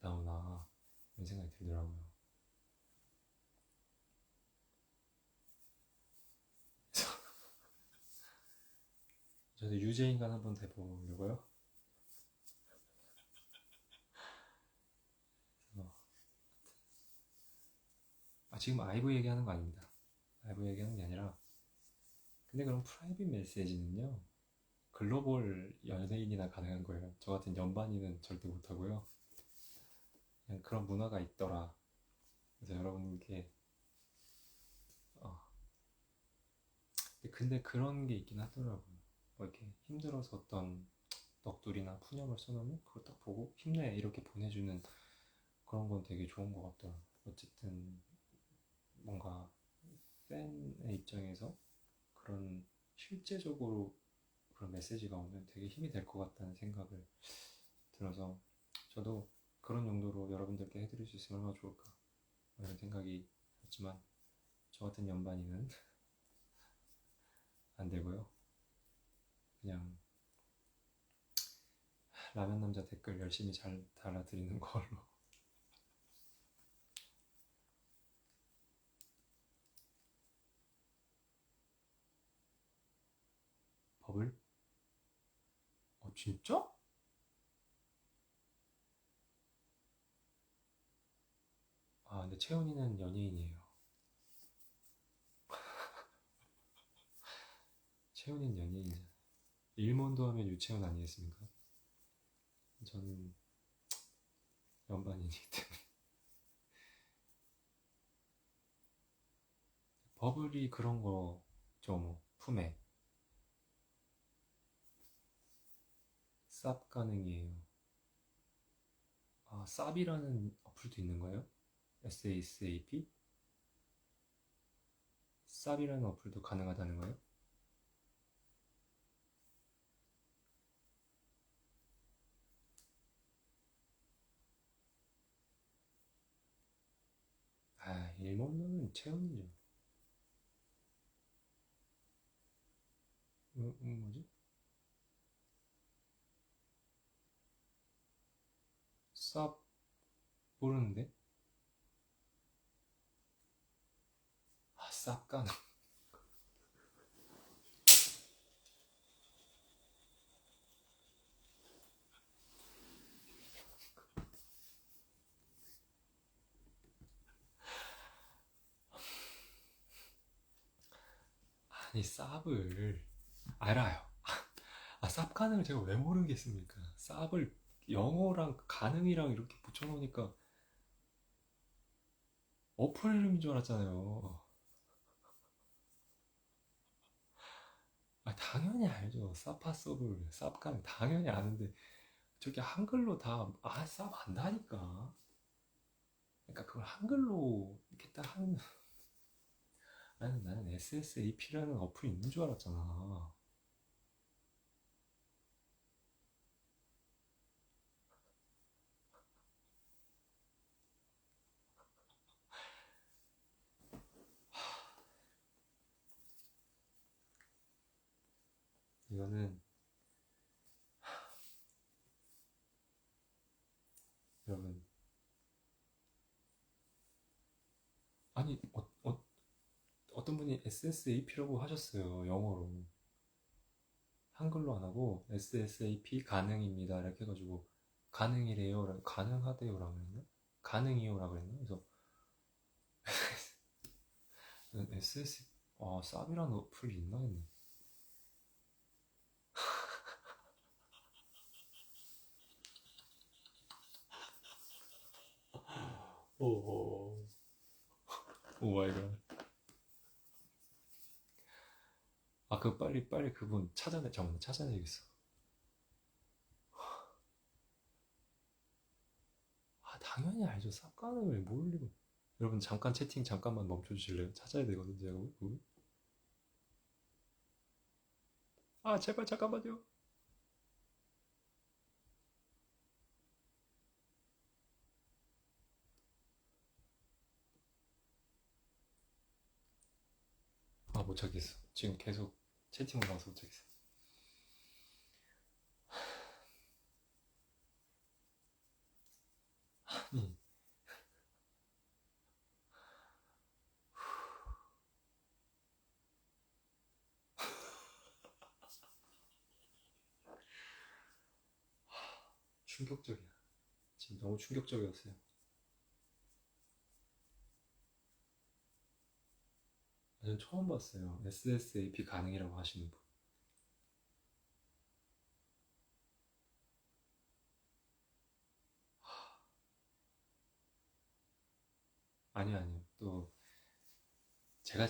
나오나 이런 생각이 들더라고요. 저도 유죄인간 한번 돼보려고요. 지금 아이브 얘기하는 거 아닙니다. 아이브 얘기하는 게 아니라, 근데 그럼 프라이빗 메시지는요, 글로벌 연예인이나 가능한 거예요. 저 같은 연반이는 절대 못하고요. 그냥 그런 문화가 있더라. 그래서 여러분께 근데 그런 게 있긴 하더라고요. 뭐 이렇게 힘들어서 어떤 넋두리나 푸념을 써놓으면 그걸 딱 보고 힘내 이렇게 보내주는 그런 건 되게 좋은 것 같더라고요. 어쨌든 뭔가 팬의 입장에서 그런 실제적으로 그런 메시지가 오면 되게 힘이 될 것 같다는 생각을 들어서 저도 그런 용도로 여러분들께 해드릴 수 있으면 얼마나 좋을까 이런 생각이 들었지만 저 같은 연반이는 안 되고요. 그냥 라면 남자 댓글 열심히 잘 달아드리는 걸로. 버블? 진짜? 근데 채원이는 연예인이에요. 채원이는 연예인이잖아요. 일몬도 하면 유채원 아니겠습니까? 저는 연반이기 때문에. 버블이 그런 거죠, 뭐. 품에. 쌉 가능이에요. 쌉이라는 어플도 있는 거예요? SASAP? 쌉이라는 어플도 가능하다는 거예요? 일본어는 채원이죠. 뭐지? 쌉 모르는데? 쌉 가능. 아니, 쌉을 알아요. 쌉 가능을 제가 왜 모르겠습니까? 쌉을 영어랑 가능이랑 이렇게 붙여놓으니까 어플 이름인 줄 알았잖아요. 당연히 알죠. 사파서블, 쌉 가능 당연히 아는데 저게 한글로 다 쌉 안다니까. 그러니까 그걸 한글로 이렇게 딱 하는. 나는 SSAP라는 어플이 있는 줄 알았잖아. 이거는 여러분, 아니 어떤 분이 SSAP라고 하셨어요. 영어로. 한글로 안 하고 SSAP 가능입니다 이렇게 해가지고 가능이래요, 가능하대요라고 그랬나? 가능이요라고 그랬나? 그래서 SS 쌉이라는 어플이 있나 했네. 오 마이 갓. 아, 빨리 그분 잠깐만 찾아내야겠어. 아, 당연히 알죠. 쌉가능을 모르고. 여러분, 잠깐 채팅 잠깐만 멈춰주실래요? 찾아야 되거든, 제가. 아, 제발 잠깐만요. 아, 못 찾겠어. 지금 계속 채팅 올라와서 못 찾겠어. 아니, 충격적이야. 지금 너무 충격적이었어요. 저는 처음 봤어요. SSAP 가능이라고 하시는 분. 아니요. 또 제가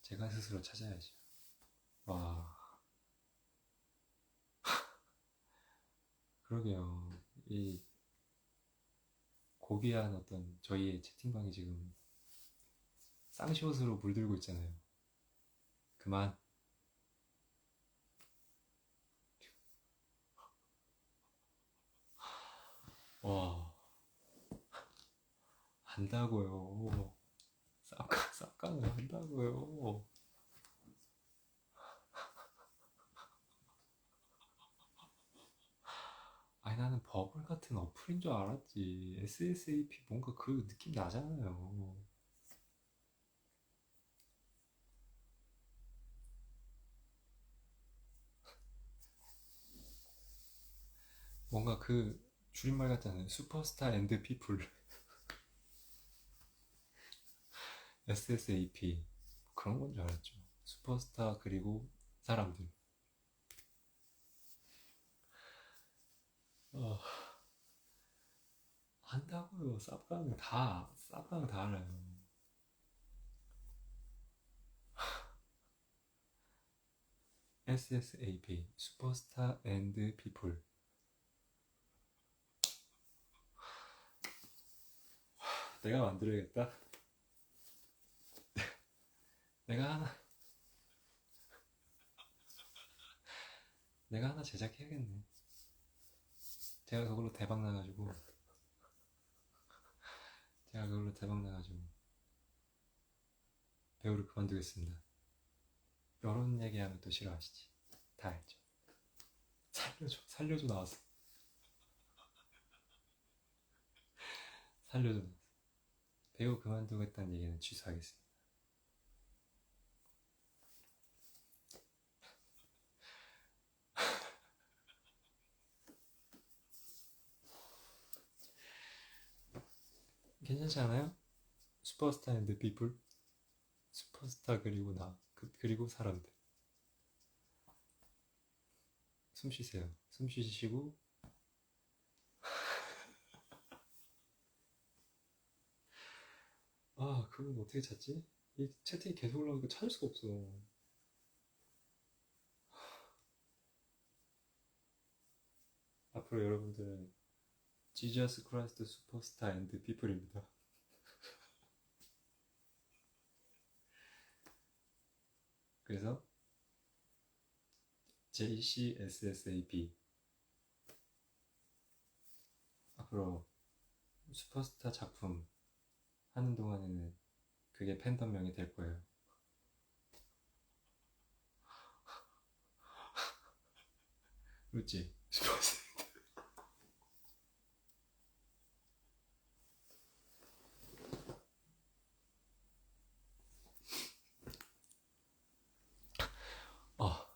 제가 스스로 찾아야죠. 와, 그러게요. 이 고귀한 어떤 저희의 채팅방이 지금 쌍시옷으로 물들고 있잖아요. 그만. 와, 한다고요. 쌉가는 한다고요. 아니, 나는 버블 같은 어플인 줄 알았지. SSAP 뭔가 그 느낌 나잖아요. 뭔가 그 줄임말 같잖아요. 슈퍼스타 앤드 피플. SSAP. 그런 건 줄 알았죠. 슈퍼스타 그리고 사람들. 어, 한다고요. 쌉가는 다 알아요. SSAP. 슈퍼스타 앤드 피플. 내가 만들어야겠다. 내가 하나, 내가 하나 제작해야겠네. 제가 그걸로 대박 나가지고, 제가 그걸로 대박 나가지고, 배우를 그만두겠습니다. 이런 얘기하면 또 싫어하시지. 다 알죠. 살려줘 나왔어. 살려줘 나왔어. 배우 그만두겠다는 얘기는 취소하겠습니다. 괜찮지 않아요? 슈퍼스타 앤드 피플? 슈퍼스타 그리고 그리고 사람들. 숨 쉬세요. 숨 쉬시고, 아, 그건 어떻게 찾지? 이 채팅이 계속 올라오니까 찾을 수가 없어. 앞으로 여러분들은 지저스 크라이스트 슈퍼스타 앤드 피플입니다. 그래서 JCSSAP 앞으로 슈퍼스타 작품 하는 동안에는 그게 팬덤명이 될 거예요. 그렇지? 슈퍼스타. 아,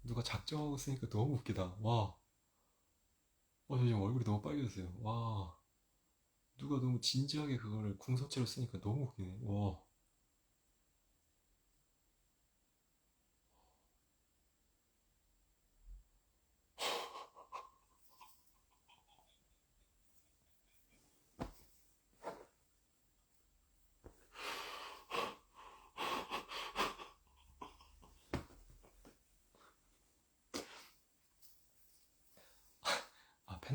누가 작정하고 쓰니까 너무 웃기다. 와, 저 지금 얼굴이 너무 빨개졌어요. 와, 누가 너무 진지하게 그거를 궁서체로 쓰니까 너무 웃기네. 와,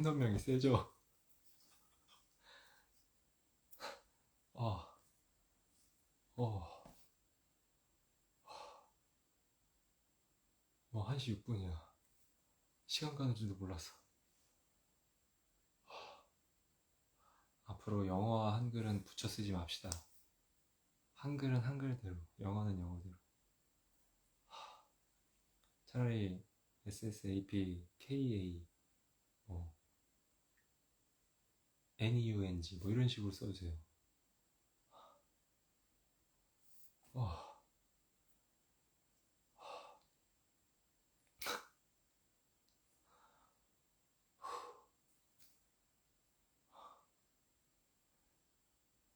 팬덤명이 세죠? 아, 어, 1시 6분이야. 시간 가는 줄도 몰랐어. 앞으로 영어와 한글은 붙여 쓰지 맙시다. 한글은 한글대로, 영어는 영어대로. 차라리 SSAP, KA, 뭐 NEUNG 뭐 이런 식으로 써주세요. 어,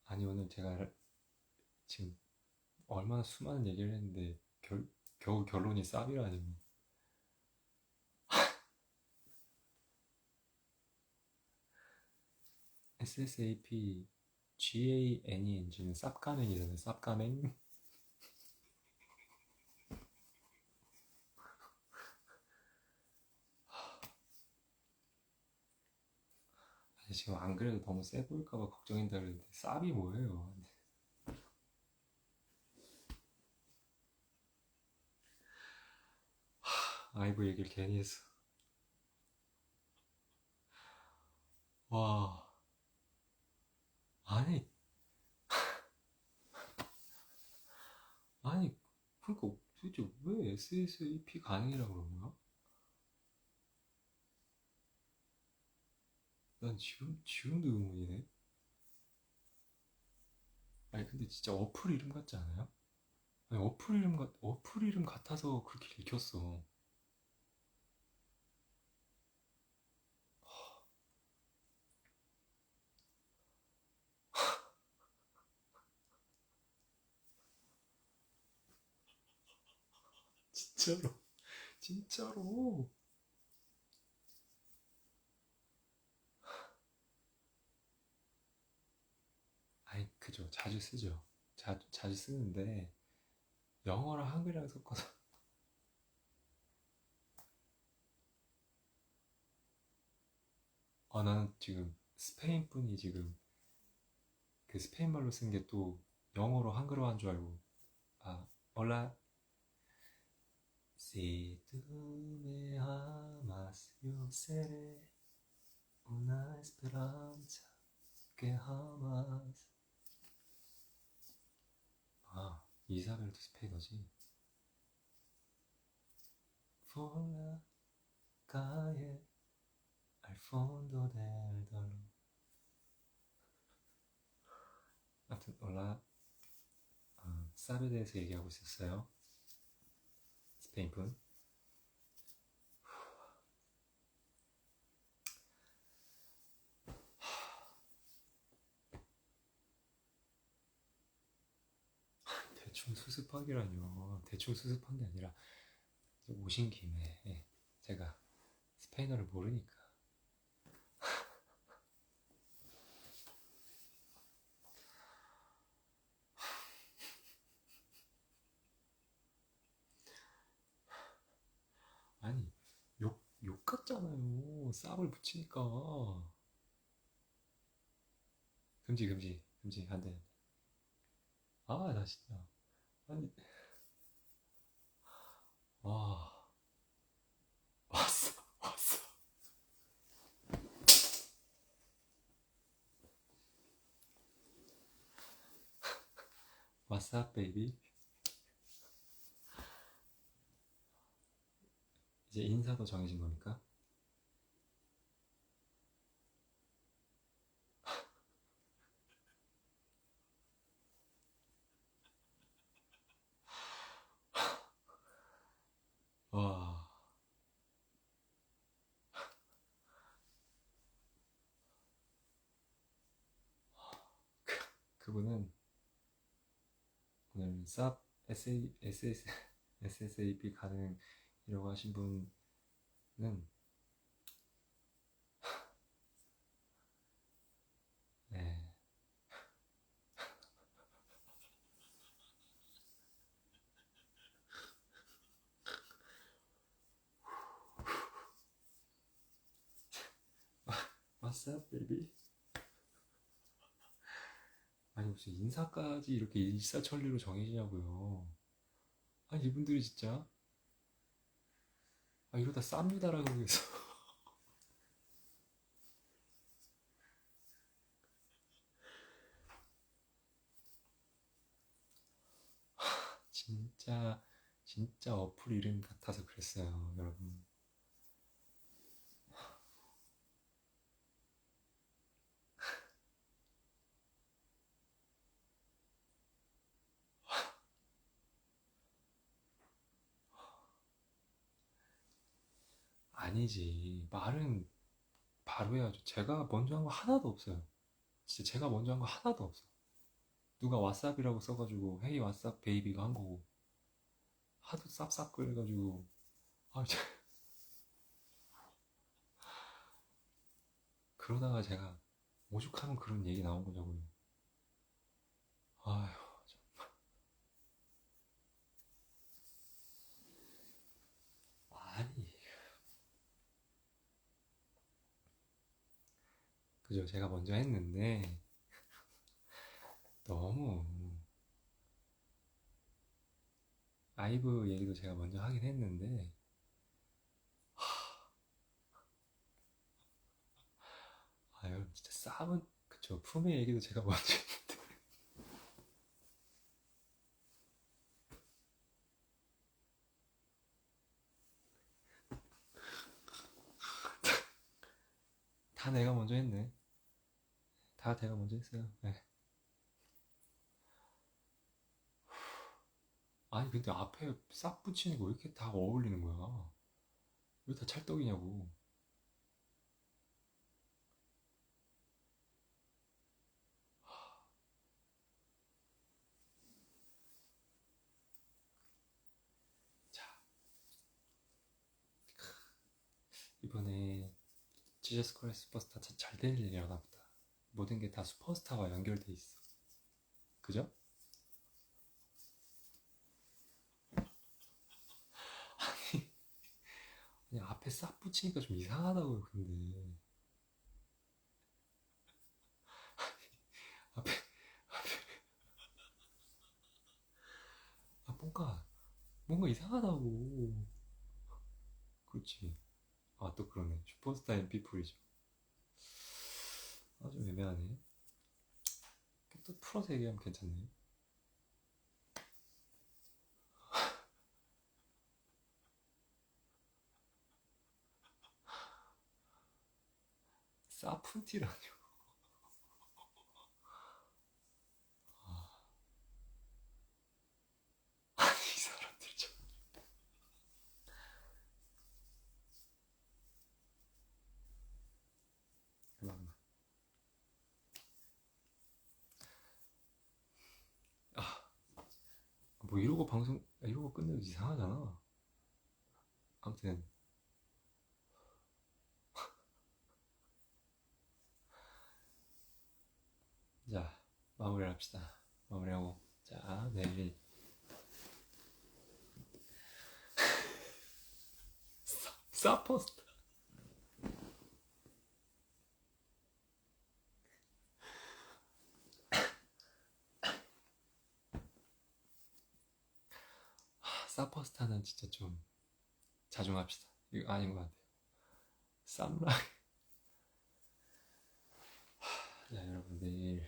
아니 오늘 제가 지금 얼마나 수많은 얘기를 했는데 겨우 결론이 쌉이라니. SSAP, GANENG는 쌉가능이잖아요. 쌉가능. 아니, 지금 안 그래도 너무 세 보일까봐 걱정인다 그랬는데 쌉이 뭐예요? 아이고 얘기를 괜히 했어. 와, 아니, 아니, 그러니까 도대체 왜 SSAP 가능이라고 그런 거야? 난 지금도 의문이네. 아니 근데 진짜 어플 이름 같지 않아요? 아니 어플 이름 같아서 그렇게 읽혔어. 진짜로, 진짜로. 아니 그죠, 자주 쓰죠. 자주 쓰는데 영어랑 한글이랑 섞어서. 아 나는 지금 스페인 분이 지금 그 스페인 말로 쓴 게 또 영어로 한글로 한 줄 알고. 아, hola, si tú me amas yo seré una esperanza que jamás. 아, 이사벨도 스페인어지. Por la calle al fondo del dolor. 아무튼 올라, 쌀에 대해서 얘기하고 있었어요. 스페인 분. 대충 수습하기라뇨. 대충 수습한 게 아니라 오신 김에 제가 스페인어를 모르니까. 아니 욕 같잖아요. 쌉을 붙이니까. 금지 안 돼. 아 나 진짜. 아니 와, 왔어. 왔어 베이비. 이제 인사도 정해진 겁니까? 와, 그분은 오늘 쌉 SSAP 가능이라고 하신 분은 네, What's up, baby? 아니 무슨 인사까지 이렇게 일사천리로 정해지냐고요. 아니 이분들이 진짜 이러다 쌉니다라고 해서 진짜 진짜 어플 이름 같아서 그랬어요, 여러분. 아니지, 말은 바로 해야죠. 제가 먼저 한 거 하나도 없어요. 진짜 제가 먼저 한 거 하나도 없어. 누가 왓삽이라고 써가지고 헤이 왓삽 베이비가 한 거고, 하도 쌉쌉 그래가지고 아, 그러다가 제가 오죽하면 그런 얘기 나온 거냐고요. 아휴, 아니, 그죠? 제가 먼저 했는데 너무 아이브 얘기도 제가 먼저 하긴 했는데 아유 진짜 쌈은 그쵸, 품의 얘기도 제가 먼저 했는데 다 내가 먼저 했네. 다 제가 먼저 했어요. 네. 아니 근데 앞에 싹 붙이는 거 왜 이렇게 다 어울리는 거야? 왜 다 찰떡이냐고. 자, 이번에 지저스 크라이스트 슈퍼스타 잘 될 일이라나 보다. 모든 게 다 슈퍼스타와 연결돼 있어. 그죠? 그냥 앞에 싹 붙이니까 좀 이상하다고요. 근데 앞에 뭔가 이상하다고. 그렇지. 아 또 그러네. 슈퍼스타 MP4이죠. 아 좀 애매하네. 또 풀어서 얘기하면 괜찮네. 사푼티라뇨. 아니 이 사람들 참. 그만. 뭐 이러고 방송 이러고 끝내도 이상하잖아. 아무튼 자 마무리를 합시다. 마무리하고 자 내일 사포스타 사포스타는 진짜 좀 자중합시다. 이거 아닌 것 같아요. 쌈라. 자 여러분 내일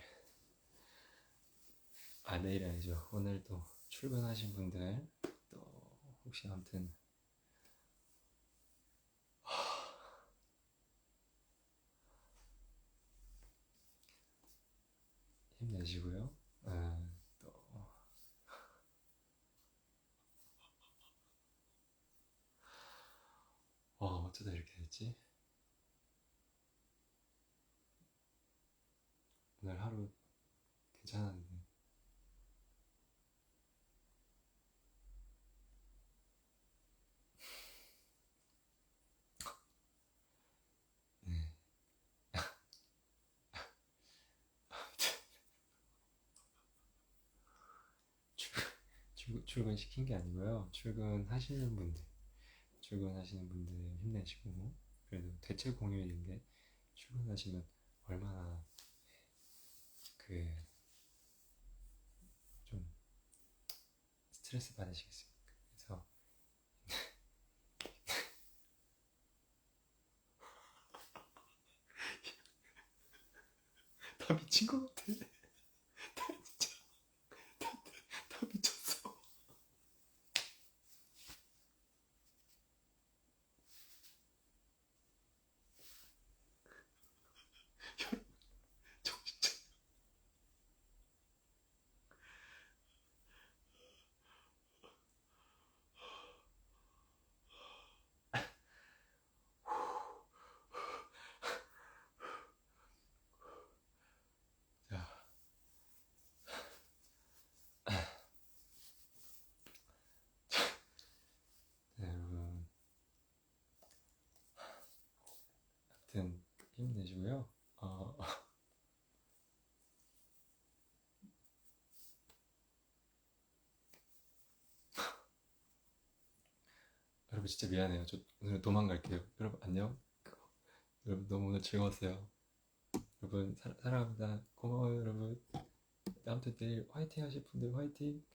아니죠. 오늘 또 출근하신 분들 또 혹시 아무튼 힘내시고요. 또 어쩌다 이렇게 됐지? 오늘 하루 괜찮았는데. 네. 출근 시킨 게 아니고요. 출근하시는 분들 힘내시고, 그래도 대체 공휴일인데 출근하시면 얼마나 그 좀 스트레스 받으시겠습니까? 그래서 다 미친 것 같아. 다 진짜 다 미쳤어. 여러분 정신 차. 자, 네, 여러분 아무튼 힘내시고요. 여러분 진짜 미안해요. 저 오늘 도망갈게요. 여러분 안녕. 여러분 너무 오늘 즐거웠어요. 여러분 사랑합니다. 고마워요 여러분. 아무튼 내일 화이팅 하실 분들 화이팅.